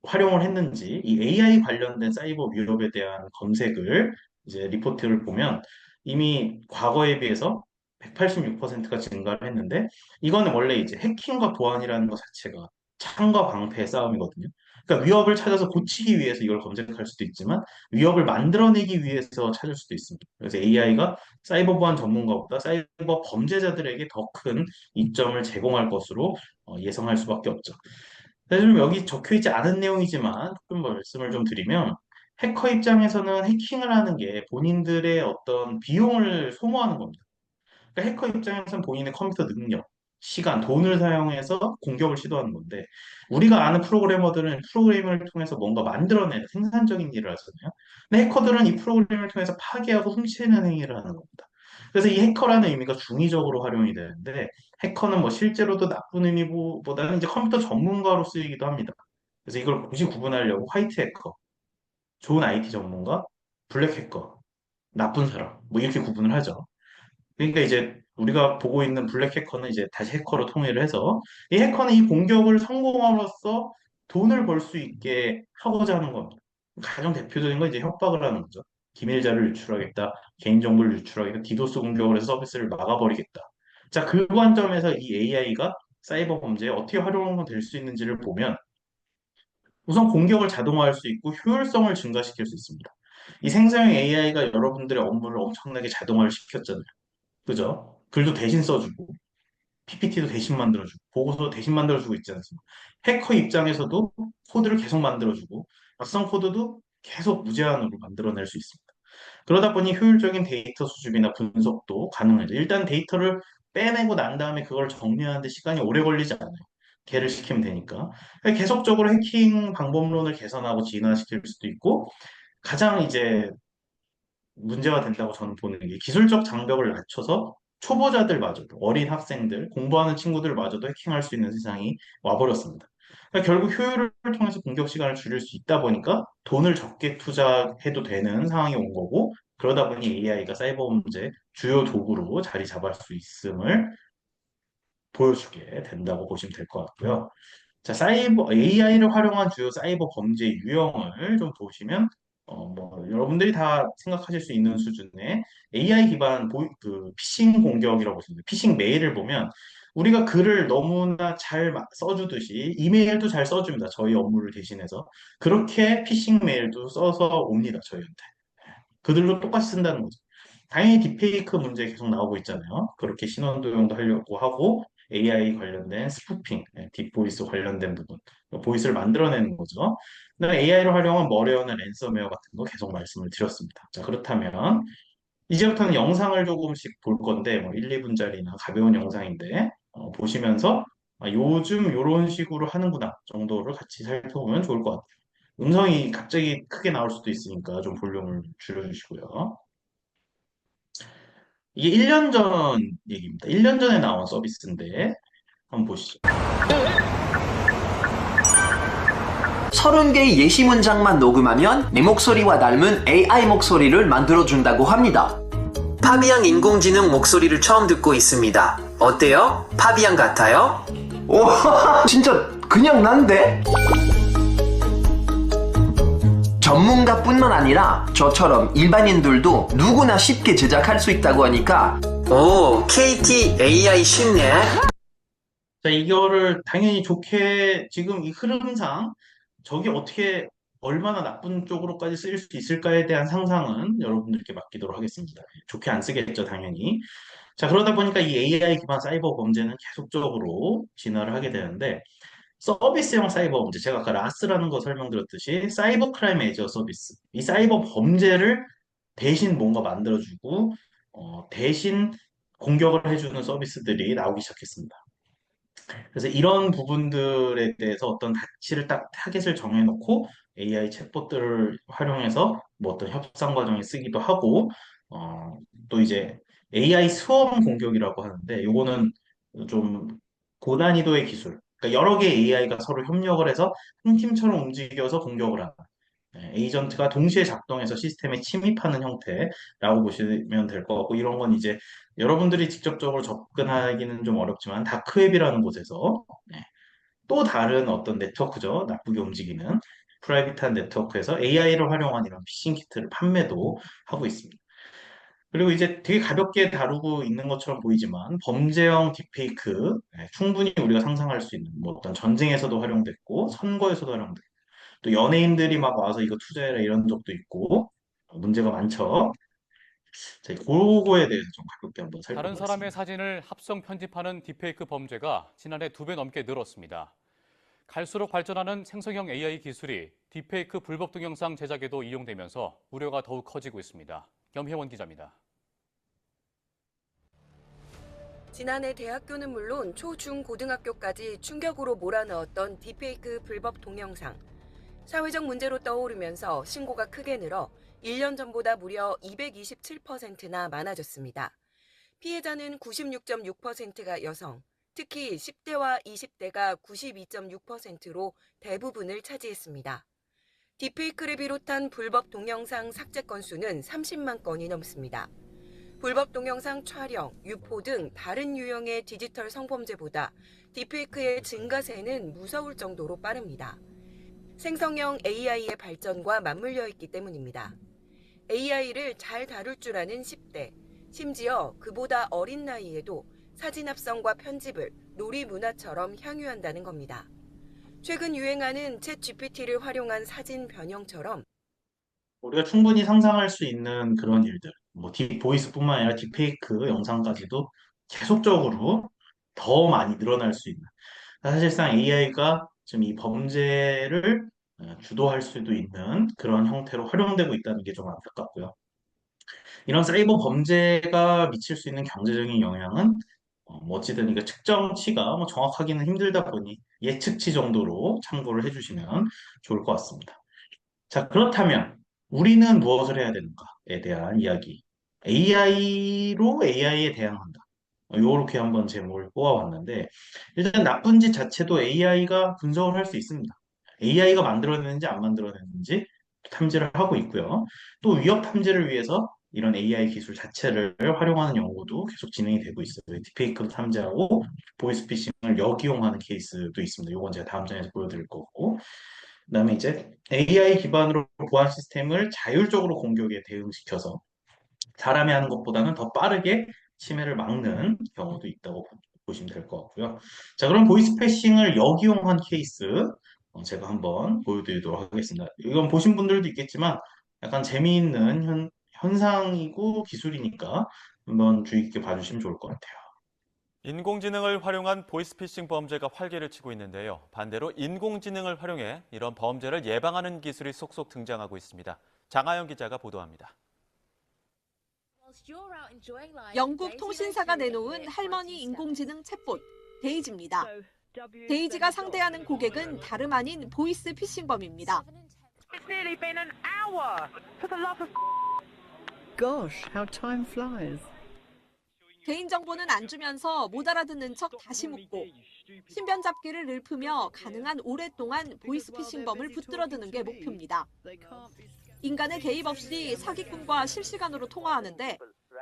활용을 했는지 이 AI 관련된 사이버 위협에 대한 검색을 이제 리포트를 보면 이미 과거에 비해서 186%가 증가를 했는데 이거는 원래 이제 해킹과 보안이라는 것 자체가 창과 방패의 싸움이거든요. 그러니까 위협을 찾아서 고치기 위해서 이걸 검색할 수도 있지만 위협을 만들어내기 위해서 찾을 수도 있습니다. 그래서 AI가 사이버 보안 전문가보다 사이버 범죄자들에게 더 큰 이점을 제공할 것으로 예상할 수밖에 없죠. 사실 좀 여기 적혀 있지 않은 내용이지만 조금 말씀을 좀 드리면 해커 입장에서는 해킹을 하는 게 본인들의 어떤 비용을 소모하는 겁니다. 그러니까 해커 입장에서는 본인의 컴퓨터 능력, 시간, 돈을 사용해서 공격을 시도하는 건데 우리가 아는 프로그래머들은 프로그램을 통해서 뭔가 만들어내는 생산적인 일을 하잖아요. 근데 해커들은 이 프로그램을 통해서 파괴하고 훔치는 행위를 하는 겁니다. 그래서 이 해커라는 의미가 중의적으로 활용이 되는데 해커는 뭐 실제로도 나쁜 의미보다는 이제 컴퓨터 전문가로 쓰이기도 합니다. 그래서 이걸 굳이 구분하려고 화이트 해커, 좋은 IT 전문가, 블랙 해커, 나쁜 사람 뭐 이렇게 구분을 하죠. 그러니까 이제 우리가 보고 있는 블랙 해커는 이제 다시 해커로 통일을 해서 이 해커는 이 공격을 성공함으로써 돈을 벌 수 있게 하고자 하는 겁니다. 가장 대표적인 건 이제 협박을 하는 거죠. 기밀 자료를 유출하겠다, 개인정보를 유출하겠다, 디도스 공격을 해서 서비스를 막아버리겠다. 자, 그 관점에서 이 AI가 사이버 범죄에 어떻게 활용될 수 있는지를 보면 우선 공격을 자동화할 수 있고 효율성을 증가시킬 수 있습니다. 이 생성형 AI가 여러분들의 업무를 엄청나게 자동화를 시켰잖아요. 그죠? 글도 대신 써주고, PPT도 대신 만들어주고, 보고서도 대신 만들어주고 있지 않습니까? 해커 입장에서도 코드를 계속 만들어주고, 악성 코드도 계속 무제한으로 만들어낼 수 있습니다. 그러다 보니 효율적인 데이터 수집이나 분석도 가능하죠. 일단 데이터를 빼내고 난 다음에 그걸 정리하는데 시간이 오래 걸리지 않아요. 개를 시키면 되니까. 계속적으로 해킹 방법론을 개선하고 진화시킬 수도 있고, 가장 이제 문제가 된다고 저는 보는 게 기술적 장벽을 낮춰서 초보자들마저도 어린 학생들, 공부하는 친구들마저도 해킹할 수 있는 세상이 와버렸습니다. 그러니까 결국 효율을 통해서 공격 시간을 줄일 수 있다 보니까 돈을 적게 투자해도 되는 상황이 온 거고 그러다 보니 AI가 사이버 범죄 주요 도구로 자리 잡을 수 있음을 보여주게 된다고 보시면 될 것 같고요. 자, AI를 활용한 주요 사이버 범죄 유형을 좀 보시면, 뭐, 여러분들이 다 생각하실 수 있는 수준의 AI 기반 피싱 공격이라고 보시면 돼요. 피싱 메일을 보면, 우리가 글을 너무나 잘 써주듯이, 이메일도 잘 써줍니다. 저희 업무를 대신해서. 그렇게 피싱 메일도 써서 옵니다. 저희한테. 그들도 똑같이 쓴다는 거죠. 당연히 딥페이크 문제 계속 나오고 있잖아요. 그렇게 신원 도용도 하려고 하고 AI 관련된 스푸핑, 딥보이스 관련된 부분, 보이스를 만들어내는 거죠. 그다음에 AI를 활용한 머리어는 랜섬웨어 같은 거 계속 말씀을 드렸습니다. 자, 그렇다면 이제부터는 영상을 조금씩 볼 건데, 뭐 1, 2분짜리나 가벼운 영상인데, 보시면서 요즘 이런 식으로 하는구나 정도를 같이 살펴보면 좋을 것 같아요. 음성이 갑자기 크게 나올 수도 있으니까 좀 볼륨을 줄여주시고요. 이게 1년 전 얘기입니다. 1년 전에 나온 서비스인데, 한번 보시죠. 30개의 예시 문장만 녹음하면 내 목소리와 닮은 AI 목소리를 만들어준다고 합니다. 파비앙 인공지능 목소리를 처음 듣고 있습니다. 어때요? 파비앙 같아요? 오, 진짜 그냥 난데? 전문가뿐만 아니라 저처럼 일반인들도 누구나 쉽게 제작할 수 있다고 하니까 오, KT AI 쉽네. 자, 이거를 당연히 좋게 지금 이 흐름상 저게 어떻게 얼마나 나쁜 쪽으로까지 쓰일 수 있을까에 대한 상상은 여러분들께 맡기도록 하겠습니다. 좋게 안 쓰겠죠, 당연히. 자, 그러다 보니까 이 AI 기반 사이버 범죄는 계속적으로 진화를 하게 되는데 서비스형 사이버 범죄, 제가 아까 라스라는 거 설명드렸듯이 사이버 크라임 에이저 서비스, 이 사이버 범죄를 대신 뭔가 만들어주고 대신 공격을 해주는 서비스들이 나오기 시작했습니다. 그래서 이런 부분들에 대해서 어떤 가치를 딱 타겟을 정해놓고 AI 챗봇들을 활용해서 뭐 어떤 협상 과정에 쓰기도 하고, 어, 또 이제 AI 스웜 공격이라고 하는데, 요거는 좀 고난이도의 기술. 그러니까 여러 개의 AI가 서로 협력을 해서 한 팀처럼 움직여서 공격을 하는. 에이전트가 동시에 작동해서 시스템에 침입하는 형태라고 보시면 될 것 같고, 이런 건 이제 여러분들이 직접적으로 접근하기는 좀 어렵지만 다크웹이라는 곳에서 또 다른 어떤 네트워크죠. 나쁘게 움직이는 프라이빗한 네트워크에서 AI를 활용한 이런 피싱 키트를 판매도 하고 있습니다. 그리고 이제 되게 가볍게 다루고 있는 것처럼 보이지만 범죄형 딥페이크 충분히 우리가 상상할 수 있는 뭐 어떤 전쟁에서도 활용됐고 선거에서도 활용됐고 또 연예인들이 막 와서 이거 투자해라 이런 적도 있고 문제가 많죠. 자, 그거에 대해서 좀 가볍게 한번 다른 사람의 살펴보겠습니다. 사진을 합성 편집하는 딥페이크 범죄가 지난해 2배 넘게 늘었습니다. 갈수록 발전하는 생성형 AI 기술이 딥페이크 불법 동영상 제작에도 이용되면서 우려가 더욱 커지고 있습니다. 겸혜원 기자입니다. 지난해 대학교는 물론 초, 중, 고등학교까지 충격으로 몰아넣었던 딥페이크 불법 동영상. 사회적 문제로 떠오르면서 신고가 크게 늘어 1년 전보다 무려 227%나 많아졌습니다. 피해자는 96.6%가 여성, 특히 10대와 20대가 92.6%로 대부분을 차지했습니다. 딥페이크를 비롯한 불법 동영상 삭제 건수는 30만 건이 넘습니다. 불법 동영상 촬영, 유포 등 다른 유형의 디지털 성범죄보다 딥페이크의 증가세는 무서울 정도로 빠릅니다. 생성형 AI의 발전과 맞물려 있기 때문입니다. AI를 잘 다룰 줄 아는 10대, 심지어 그보다 어린 나이에도 사진 합성과 편집을 놀이 문화처럼 향유한다는 겁니다. 최근 유행하는 챗 GPT를 활용한 사진 변형처럼 우리가 충분히 상상할 수 있는 그런 일들, 뭐 딥보이스뿐만 아니라 딥페이크 영상까지도 계속적으로 더 많이 늘어날 수 있는. 사실상 AI가 지금 이 범죄를 주도할 수도 있는 그런 형태로 활용되고 있다는 게 좀 안타깝고요. 이런 사이버 범죄가 미칠 수 있는 경제적인 영향은 뭐 어찌든 이거 측정치가 뭐 정확하기는 힘들다 보니 예측치 정도로 참고를 해주시면 좋을 것 같습니다. 자, 그렇다면 우리는 무엇을 해야 되는가에 대한 이야기. AI로 AI에 대항한다. 이렇게 한번 제목을 뽑아봤는데, 일단 나쁜 짓 자체도 AI가 분석을 할 수 있습니다. AI가 만들어내는지 안 만들어내는지 탐지를 하고 있고요. 또 위협 탐지를 위해서 이런 AI 기술 자체를 활용하는 연구도 계속 진행이 되고 있어요. 딥페이크 탐지하고 보이스피싱을 역이용하는 케이스도 있습니다. 이건 제가 다음 장에서 보여드릴 거고. 그다음에 이제 AI 기반으로 보안 시스템을 자율적으로 공격에 대응시켜서 사람이 하는 것보다는 더 빠르게 침해를 막는 경우도 있다고 보시면 될 것 같고요. 자, 그럼 보이스패싱을 역이용한 케이스 제가 한번 보여드리도록 하겠습니다. 이건 보신 분들도 있겠지만 약간 재미있는 현상이고 기술이니까 한번 주의 깊게 봐주시면 좋을 것 같아요. 인공지능을 활용한 보이스피싱 범죄가 활개를 치고 있는데요. 반대로 인공지능을 활용해 이런 범죄를 예방하는 기술이 속속 등장하고 있습니다. 장하영 기자가 보도합니다. 영국 통신사가 내놓은 할머니 인공지능 챗봇 데이지입니다. 데이지가 상대하는 고객은 다름 아닌 보이스 피싱범입니다. It's nearly been an hour. For the love of Gosh, how time flies. 개인정보는 안 주면서 못 알아듣는 척 다시 묻고 신변 잡기를 읊으며 가능한 오랫동안 보이스피싱범을 붙들어드는 게 목표입니다. 인간의 개입 없이 사기꾼과 실시간으로 통화하는데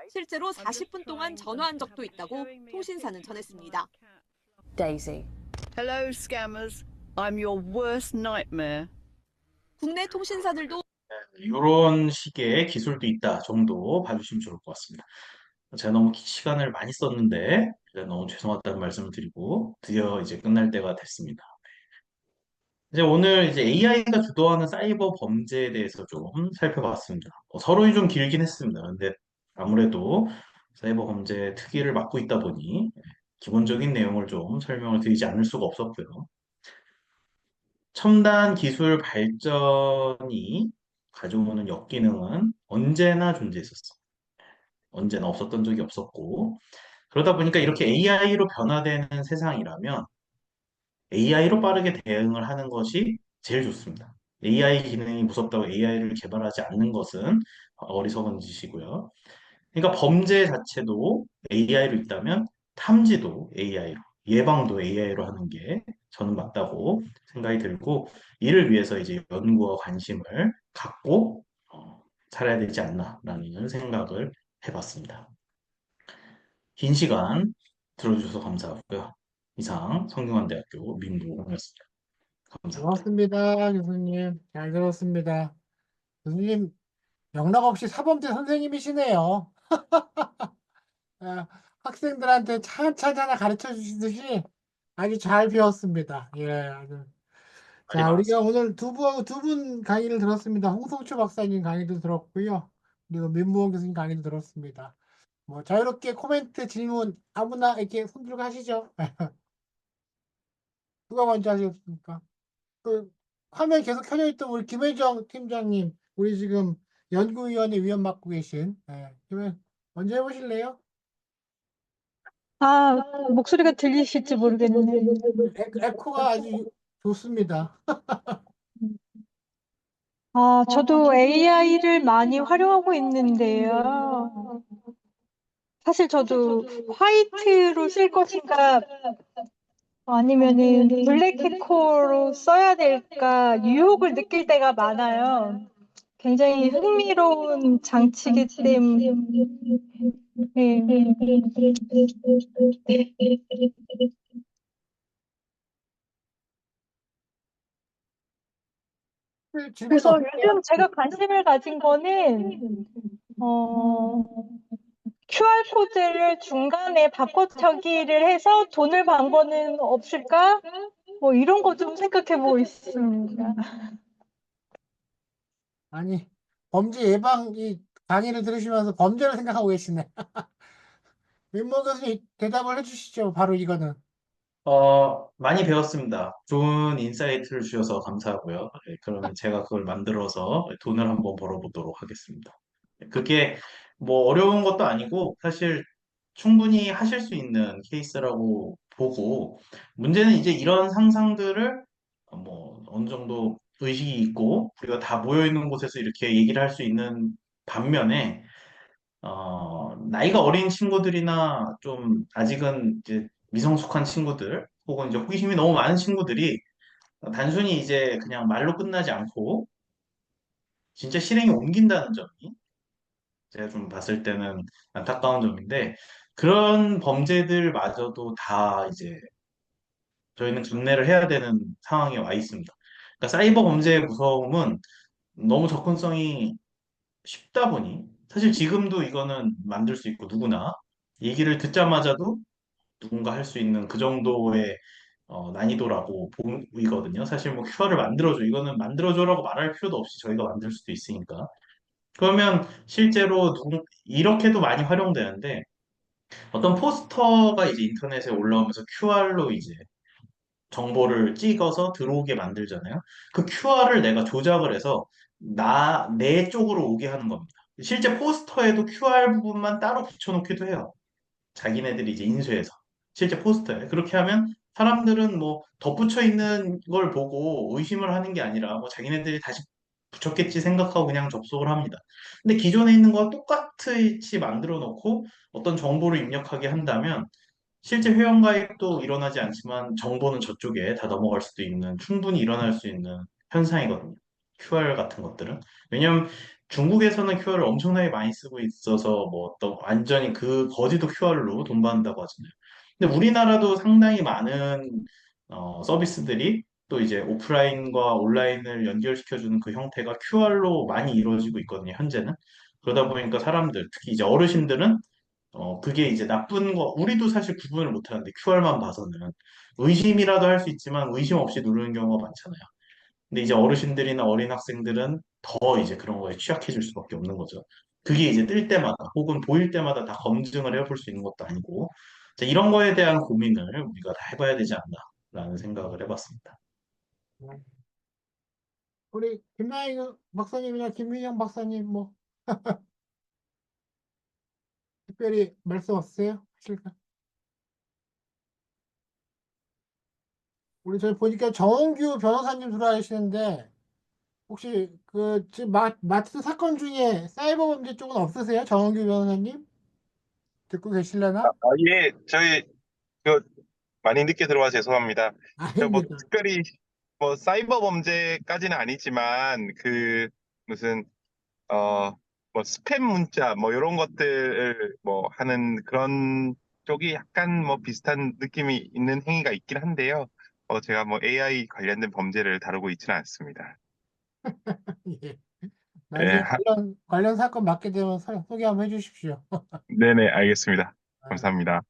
실제로 40분 동안 전화한 적도 있다고 통신사는 전했습니다. Daisy. Hello, scammers. I'm your worst nightmare. 국내 통신사들도 이런 식의 기술도 있다 정도 봐주시면 좋을 것 같습니다. 제가 너무 시간을 많이 썼는데 너무 죄송하다는 말씀을 드리고 드디어 이제 끝날 때가 됐습니다. 이제 오늘 이제 AI가 주도하는 사이버 범죄에 대해서 좀 살펴봤습니다. 서론이 좀 길긴 했습니다. 근데 아무래도 사이버 범죄 특기를 맡고 있다 보니 기본적인 내용을 좀 설명을 드리지 않을 수가 없었고요. 첨단 기술 발전이 가져오는 역기능은 언제나 존재했었어. 언제나 없었던 적이 없었고, 그러다 보니까 이렇게 AI로 변화되는 세상이라면 AI로 빠르게 대응을 하는 것이 제일 좋습니다. AI 기능이 무섭다고 AI를 개발하지 않는 것은 어리석은 짓이고요. 그러니까 범죄 자체도 AI로 있다면 탐지도 AI로, 예방도 AI로 하는 게 저는 맞다고 생각이 들고, 이를 위해서 이제 연구와 관심을 갖고 살아야 되지 않나라는 생각을 해봤습니다. 긴 시간 들어주셔서 감사하고요. 이상 성균관대학교 민부홍이었습니다. 감사합니다. 고맙습니다, 교수님. 잘 들었습니다. 교수님, 영락 없이 사범대 선생님이시네요. 아, 학생들한테 차근차근 하나 가르쳐 주시듯이 아주 잘 배웠습니다. 예, 아주. 자, 우리가 오늘 두 분 강의를 들었습니다. 홍성초 박사님 강의도 들었고요. 그리고 민무원 교수님 강의도 들었습니다. 뭐 자유롭게 코멘트, 질문 아무나 이렇게 손 들고 하시죠. 누가 먼저 하시겠습니까? 그 화면 계속 켜져 있던 우리 김혜정 팀장님, 우리 지금 연구위원회 위원 맡고 계신, 먼저 해보실래요? 아, 목소리가 들리실지 모르겠는데. 에코가 아주 좋습니다. 아, 저도 AI를 많이 활용하고 있는데요. 사실 저도 화이트로 쓸 것인가 아니면은 블랙해커로 써야 될까 유혹을 느낄 때가 많아요. 굉장히 흥미로운 장치이기 때문에. 네. 그래서 요즘 제가 관심을 가진 거는 QR코드를 중간에 바꿔차기를 해서 돈을 번 거는 없을까? 뭐 이런 거 좀 생각해 보고 있습니다. 아니, 범죄 예방 이 강의를 들으시면서 범죄를 생각하고 계시네. 민모 교수님 대답을 해주시죠. 바로 이거는. 많이 배웠습니다. 좋은 인사이트를 주셔서 감사하고요. 네, 그러면 제가 그걸 만들어서 돈을 한번 벌어보도록 하겠습니다. 그게 뭐 어려운 것도 아니고 사실 충분히 하실 수 있는 케이스라고 보고, 문제는 이제 이런 상상들을 뭐 어느 정도 의식이 있고 우리가 다 모여 있는 곳에서 이렇게 얘기를 할 수 있는 반면에 나이가 어린 친구들이나 좀 아직은 이제 미성숙한 친구들 혹은 이제 호기심이 너무 많은 친구들이 단순히 이제 그냥 말로 끝나지 않고 진짜 실행에 옮긴다는 점이 제가 좀 봤을 때는 안타까운 점인데, 그런 범죄들마저도 다 이제 저희는 감내를 해야 되는 상황에 와 있습니다. 그러니까 사이버 범죄의 무서움은 너무 접근성이 쉽다 보니 사실 지금도 이거는 만들 수 있고 누구나 얘기를 듣자마자도 누군가 할 수 있는 그 정도의 난이도라고 보이거든요. 사실 뭐 QR을 만들어줘, 이거는 만들어줘라고 말할 필요도 없이 저희가 만들 수도 있으니까. 그러면 실제로 이렇게도 많이 활용되는데, 어떤 포스터가 이제 인터넷에 올라오면서 QR로 이제 정보를 찍어서 들어오게 만들잖아요. 그 QR을 내가 조작을 해서 내 쪽으로 오게 하는 겁니다. 실제 포스터에도 QR 부분만 따로 붙여놓기도 해요. 자기네들이 이제 인쇄해서 실제 포스터에 그렇게 하면 사람들은 뭐 덧붙여 있는 걸 보고 의심을 하는 게 아니라 뭐 자기네들이 다시 붙였겠지 생각하고 그냥 접속을 합니다. 근데 기존에 있는 거와 똑같이 만들어 놓고 어떤 정보를 입력하게 한다면 실제 회원가입도 일어나지 않지만 정보는 저쪽에 다 넘어갈 수도 있는 충분히 일어날 수 있는 현상이거든요. QR 같은 것들은. 왜냐면 중국에서는 QR을 엄청나게 많이 쓰고 있어서 뭐 어떤 완전히 그 거지도 QR로 돈 받는다고 하잖아요. 근데 우리나라도 상당히 많은 서비스들이 또 이제 오프라인과 온라인을 연결시켜주는 그 형태가 QR로 많이 이루어지고 있거든요, 현재는. 그러다 보니까 사람들, 특히 이제 어르신들은 그게 이제 나쁜 거, 우리도 사실 구분을 못 하는데 QR만 봐서는 의심이라도 할 수 있지만 의심 없이 누르는 경우가 많잖아요. 근데 이제 어르신들이나 어린 학생들은 더 이제 그런 거에 취약해질 수밖에 없는 거죠. 그게 이제 뜰 때마다 혹은 보일 때마다 다 검증을 해볼 수 있는 것도 아니고 자, 이런 거에 대한 고민을 우리가 다 해봐야 되지 않나라는 생각을 해봤습니다. 우리 김나희 박사님이나 김민영 박사님 뭐 특별히 말씀 없으세요? 하실까? 우리 저희 보니까 정은규 변호사님 들어와계시는데 혹시 그 지금 마트 사건 중에 사이버 범죄 쪽은 없으세요? 정은규 변호사님 듣고 계실려나? 예, 저희 그 많이 늦게 들어와 죄송합니다. 저 뭐 아닙니다. 특별히 뭐 사이버 범죄까지는 아니지만 그 무슨 뭐 스팸 문자 뭐 이런 것들을 뭐 하는 그런 쪽이 약간 뭐 비슷한 느낌이 있는 행위가 있긴 한데요. 제가 뭐 AI 관련된 범죄를 다루고 있지는 않습니다. 예. 예, 나중에 관련 사건 맡게 되면 소개 한번 해주십시오. 네네, 알겠습니다. 감사합니다.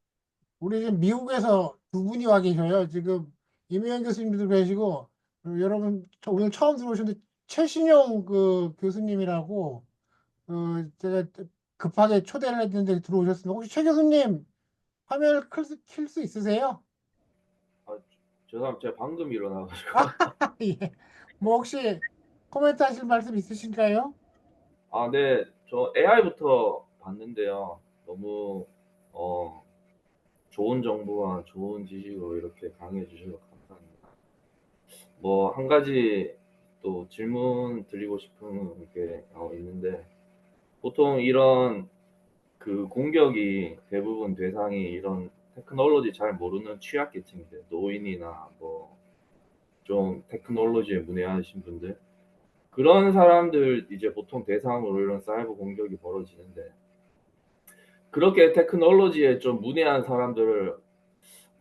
우리 지금 미국에서 두 분이 와 계셔요. 지금 이미영 교수님도 계시고 그리고 여러분 오늘 처음 들어오셨는데 최신용 그 교수님이라고 제가 급하게 초대를 했는데 들어오셨습니다. 혹시 최 교수님 화면을 킬 수 있으세요? 죄송합니다. 제가 방금 일어나가지고. 예. 뭐 혹시 코멘트 하실 말씀 있으신가요? 네. 저 AI부터 봤는데요. 너무 좋은 정보와 좋은 지식으로 이렇게 강의해 주셔서 감사합니다. 뭐 한 가지 또 질문 드리고 싶은 게 있는데 보통 이런 그 공격이 대부분 대상이 이런 테크놀로지 잘 모르는 취약계층들, 노인이나 뭐 좀 테크놀로지에 문외하신 분들 그런 사람들 이제 보통 대상으로 이런 사이버 공격이 벌어지는데 그렇게 테크놀로지에 좀 문외한 사람들을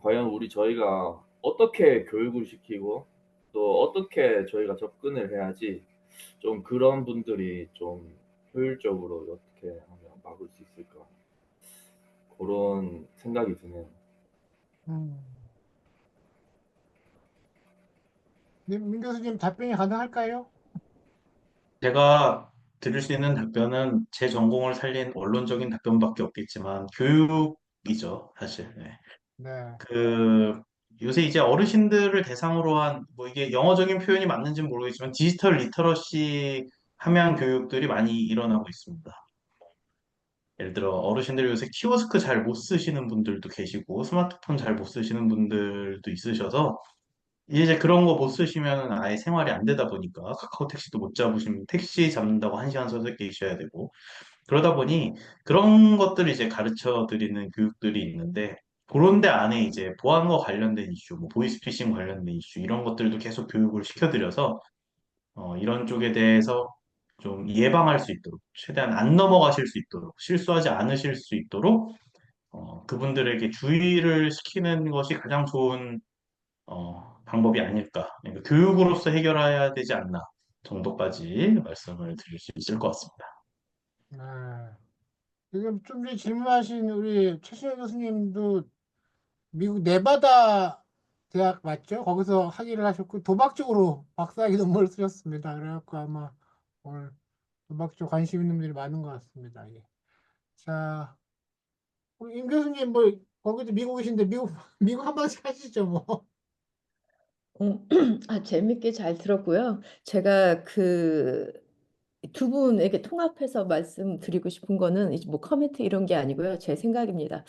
과연 저희가 어떻게 교육을 시키고 또 어떻게 저희가 접근을 해야지 좀 그런 분들이 좀 효율적으로 어떻게 하면 막을 수 있을까 그런 생각이 드네요. 민 교수님 답변이 가능할까요? 제가 드릴 수 있는 답변은 제 전공을 살린 원론적인 답변밖에 없겠지만 교육이죠, 사실. 네. 네. 그 요새 이제 어르신들을 대상으로 한 뭐 이게 영어적인 표현이 맞는지는 모르겠지만 디지털 리터러시 함양 교육들이 많이 일어나고 있습니다. 예를 들어 어르신들 요새 키오스크 잘 못 쓰시는 분들도 계시고 스마트폰 잘 못 쓰시는 분들도 있으셔서 이제 그런 거 못 쓰시면 아예 생활이 안 되다 보니까 카카오 택시도 못 잡으시면 택시 잡는다고 1시간 서서 계셔야 되고 그러다 보니 그런 것들을 이제 가르쳐 드리는 교육들이 있는데 그런 데 안에 이제 보안과 관련된 이슈, 뭐 보이스피싱 관련된 이슈 이런 것들도 계속 교육을 시켜드려서 이런 쪽에 대해서 좀 예방할 수 있도록 최대한 안 넘어가실 수 있도록 실수하지 않으실 수 있도록 그분들에게 주의를 시키는 것이 가장 좋은 방법이 아닐까. 그러니까 교육으로서 해결해야 되지 않나 정도까지 말씀을 드릴 수 있을 것 같습니다. 네. 지금 좀 전에 질문하신 우리 최신영 교수님도 미국 네바다 대학 맞죠? 거기서 학위를 하셨고 도박 쪽으로 박사학위 논문을 쓰셨습니다. 그래갖고 아마 오늘 도박 쪽 관심 있는 분들이 많은 것 같습니다. 예. 자, 우리 임 교수님 뭐 거기도 미국이신데 미국 한 번씩 하시죠 뭐. 재밌게 잘 들었고요. 제가 그 두 분에게 통합해서 말씀드리고 싶은 거는 이제 뭐 커멘트 이런 게 아니고요. 제 생각입니다.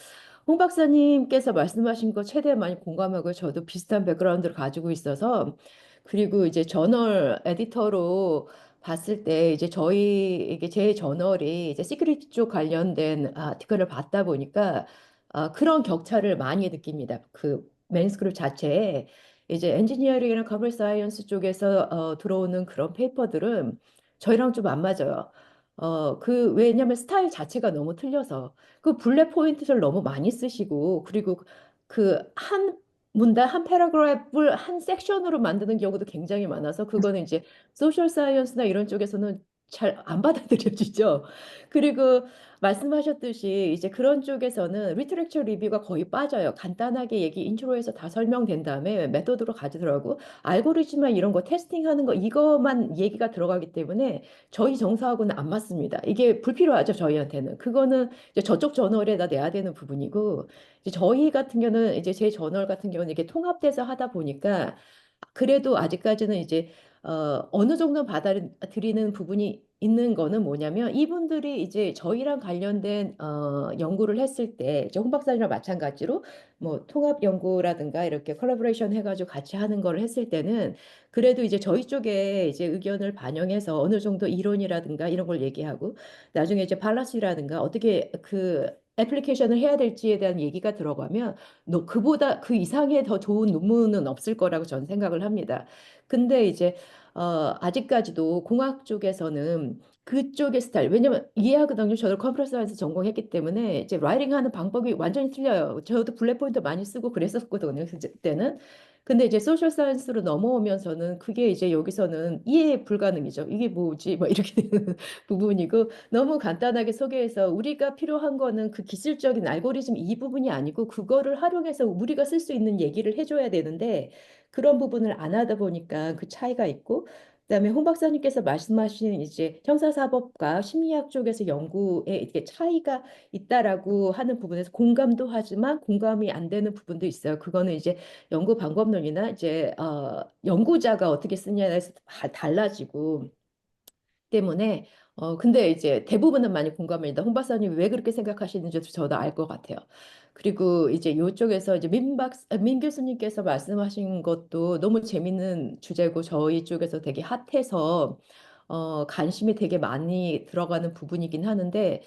홍 박사님께서 말씀하신 거 최대한 많이 공감하고요. 저도 비슷한 백그라운드를 가지고 있어서 그리고 이제 저널 에디터로 봤을 때 이제 저희에게 제 저널이 이제 시큐리티 쪽 관련된 아티클을 받다 보니까 그런 격차를 많이 느낍니다. 그 맨스크립트 자체에 이제 엔지니어링이나 컴퓨터 사이언스 쪽에서 들어오는 그런 페이퍼들은 저희랑 좀 안 맞아요. 왜냐면 스타일 자체가 너무 틀려서 그 블랙 포인트를 너무 많이 쓰시고 그리고 그 한 문단 한 패러그래프를 한 섹션으로 만드는 경우도 굉장히 많아서 그거는 이제 소셜 사이언스나 이런 쪽에서는 잘 안 받아들여지죠. 그리고 말씀하셨듯이 이제 그런 쪽에서는 리터렉처 리뷰가 거의 빠져요. 간단하게 인트로에서 다 설명된 다음에 메소드로 가지더라고. 알고리즘이나 이런 거 테스팅하는 거 이거만 얘기가 들어가기 때문에 저희 정서하고는 안 맞습니다. 이게 불필요하죠, 저희한테는. 그거는 이제 저쪽 저널에다 내야 되는 부분이고, 이제 저희 같은 경우는 이제 제 저널 같은 경우는 이게 통합돼서 하다 보니까 그래도 아직까지는 이제 어느 정도 받아들이는 부분이 있는 거는 뭐냐면 이분들이 이제 저희랑 관련된 연구를 했을 때 이제 홍 박사님이랑 마찬가지로 뭐 통합 연구라든가 이렇게 컬래버레이션 해가지고 같이 하는 거를 했을 때는 그래도 이제 저희 쪽에 이제 의견을 반영해서 어느 정도 이론이라든가 이런 걸 얘기하고 나중에 이제 발라스라든가 어떻게 그 애플리케이션을 해야 될지에 대한 얘기가 들어가면 그보다 그 이상의 더 좋은 논문은 없을 거라고 저는 생각을 합니다. 근데 이제 아직까지도 공학 쪽에서는 그쪽의 스타일, 왜냐면 이해하거든요. 저도 컴퓨터 사이언스 전공했기 때문에 이제 라이팅 하는 방법이 완전히 틀려요. 저도 블랙 포인트 많이 쓰고 그랬었거든요. 그때는. 근데 이제 소셜 사이언스로 넘어오면서는 그게 이제 여기서는 이해 불가능이죠. 이게 뭐지? 뭐 이렇게 되는 부분이고 너무 간단하게 소개해서 우리가 필요한 거는 그 기술적인 알고리즘 이 부분이 아니고 그거를 활용해서 우리가 쓸 수 있는 얘기를 해줘야 되는데 그런 부분을 안 하다 보니까 그 차이가 있고 그다음에 홍 박사님께서 말씀하신 이제 형사사법과 심리학 쪽에서 연구에 이렇게 차이가 있다라고 하는 부분에서 공감도 하지만 공감이 안 되는 부분도 있어요. 그거는 이제 연구 방법론이나 이제 연구자가 어떻게 쓰냐에 따라서 달라지고 때문에 근데 이제 대부분은 많이 공감합니다. 홍 박사님 왜 그렇게 생각하시는지 저도 알 것 같아요. 그리고 이제 이쪽에서 이제 민 교수님께서 말씀하신 것도 너무 재밌는 주제고 저희 쪽에서 되게 핫해서 관심이 되게 많이 들어가는 부분이긴 하는데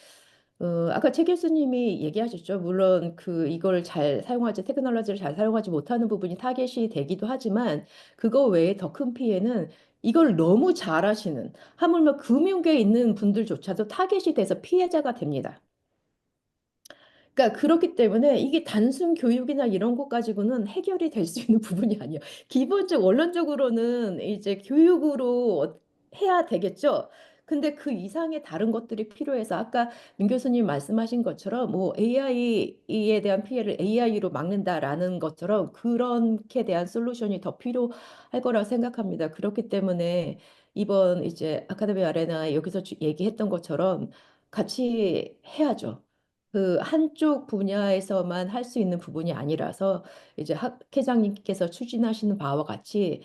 아까 최 교수님이 얘기하셨죠. 물론 이걸 잘 사용하지 테크놀로지를 잘 사용하지 못하는 부분이 타겟이 되기도 하지만 그거 외에 더 큰 피해는 이걸 너무 잘하시는 하물며 금융계에 있는 분들조차도 타겟이 돼서 피해자가 됩니다. 그러니까 그렇기 때문에 이게 단순 교육이나 이런 것 가지고는 해결이 될 수 있는 부분이 아니에요. 기본적 원론적으로는 이제 교육으로 해야 되겠죠. 근데 그 이상의 다른 것들이 필요해서 아까 민 교수님 말씀하신 것처럼 뭐 AI에 대한 피해를 AI로 막는다라는 것처럼 그렇게 대한 솔루션이 더 필요할 거라고 생각합니다. 그렇기 때문에 이번 이제 아카데미 아레나 여기서 얘기했던 것처럼 같이 해야죠. 그 한쪽 분야에서만 할 수 있는 부분이 아니라서 이제 학 회장님께서 추진하시는 바와 같이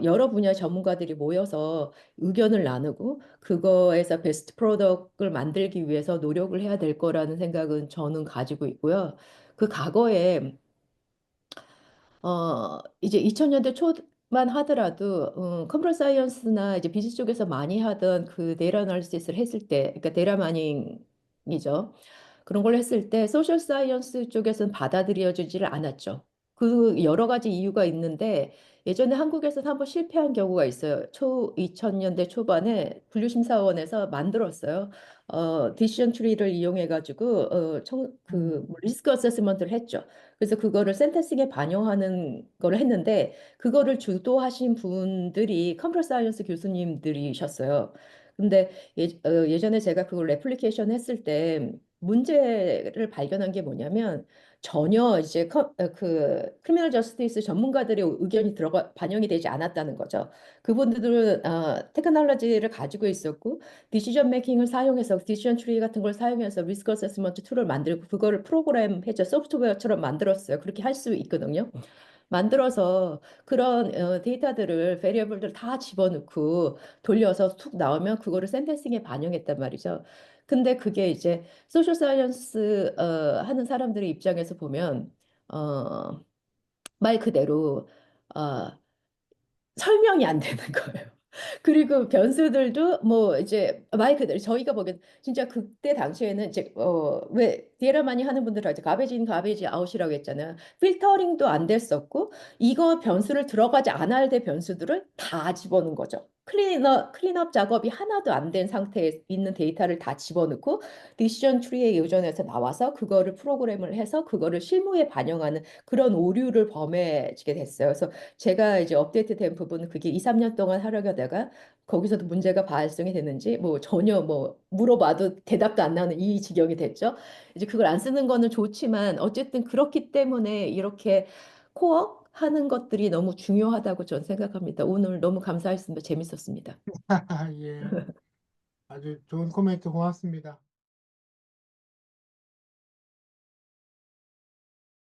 여러 분야 전문가들이 모여서 의견을 나누고 그거에서 베스트 프로덕트를 만들기 위해서 노력을 해야 될 거라는 생각은 저는 가지고 있고요. 그 과거에 이제 2000년대 초만 하더라도 컴퓨터 사이언스나 이제 비즈니스 쪽에서 많이 하던 그 데이터 애널리시스를 했을 때, 그러니까 데이터 마이닝이죠. 그런 걸 했을 때 소셜 사이언스 쪽에서는 받아들여지지를 않았죠. 그 여러 가지 이유가 있는데 예전에 한국에서 한번 실패한 경우가 있어요. 2000년대 초반에 분류심사원에서 만들었어요. 디시전 트리를 이용해 가지고 리스크 어세스먼트를 했죠. 그래서 그거를 센테싱에 반영하는 걸 했는데 그거를 주도하신 분들이 컴퓨터 사이언스 교수님들이셨어요. 근데 예전에 제가 그걸 레플리케이션 했을 때 문제를 발견한 게 뭐냐면 전혀 이제 크리미널 저스티스 전문가들의 의견이 반영이 되지 않았다는 거죠. 그분들은 테크놀로지를 가지고 있었고 디시전 메이킹을 사용해서 디시전 트리 같은 걸 사용해서 리스크 어세스먼트 툴을 만들고 그거를 프로그램 해서 소프트웨어처럼 만들었어요. 그렇게 할 수 있거든요. 만들어서 그런 데이터들을 베리어블들 다 집어넣고 돌려서 툭 나오면 그거를 샌플싱에 반영했단 말이죠. 근데 그게 이제 소셜 사이언스 하는 사람들의 입장에서 보면 말 그대로 어, 설명이 안 되는 거예요. 그리고 변수들도 뭐 이제 말 그대로 저희가 보기엔 진짜 그때 당시에는 이제 왜 디에라 많이 하는 분들은 이제 가베지 인 가베지 아웃이라고 했잖아요. 필터링도 안 됐었고 이거 변수를 들어가지 않아야 될 변수들을 다 집어넣은 거죠. 클린업 작업이 하나도 안 된 상태에 있는 데이터를 다 집어넣고 디시전 트리에 의존해서 나와서 그거를 프로그램을 해서 그거를 실무에 반영하는 그런 오류를 범해지게 됐어요. 그래서 제가 이제 업데이트된 부분은 그게 2, 3년 동안 하려고 하다가 거기서도 문제가 발생이 됐는지 뭐 전혀 뭐 물어봐도 대답도 안 나오는 이 지경이 됐죠. 이제 그걸 안 쓰는 거는 좋지만 어쨌든 그렇기 때문에 이렇게 코어 하는 것들이 너무 중요하다고 저는 생각합니다. 오늘 너무 감사했습니다. 재밌었습니다. 예. 아주 좋은 코멘트 고맙습니다.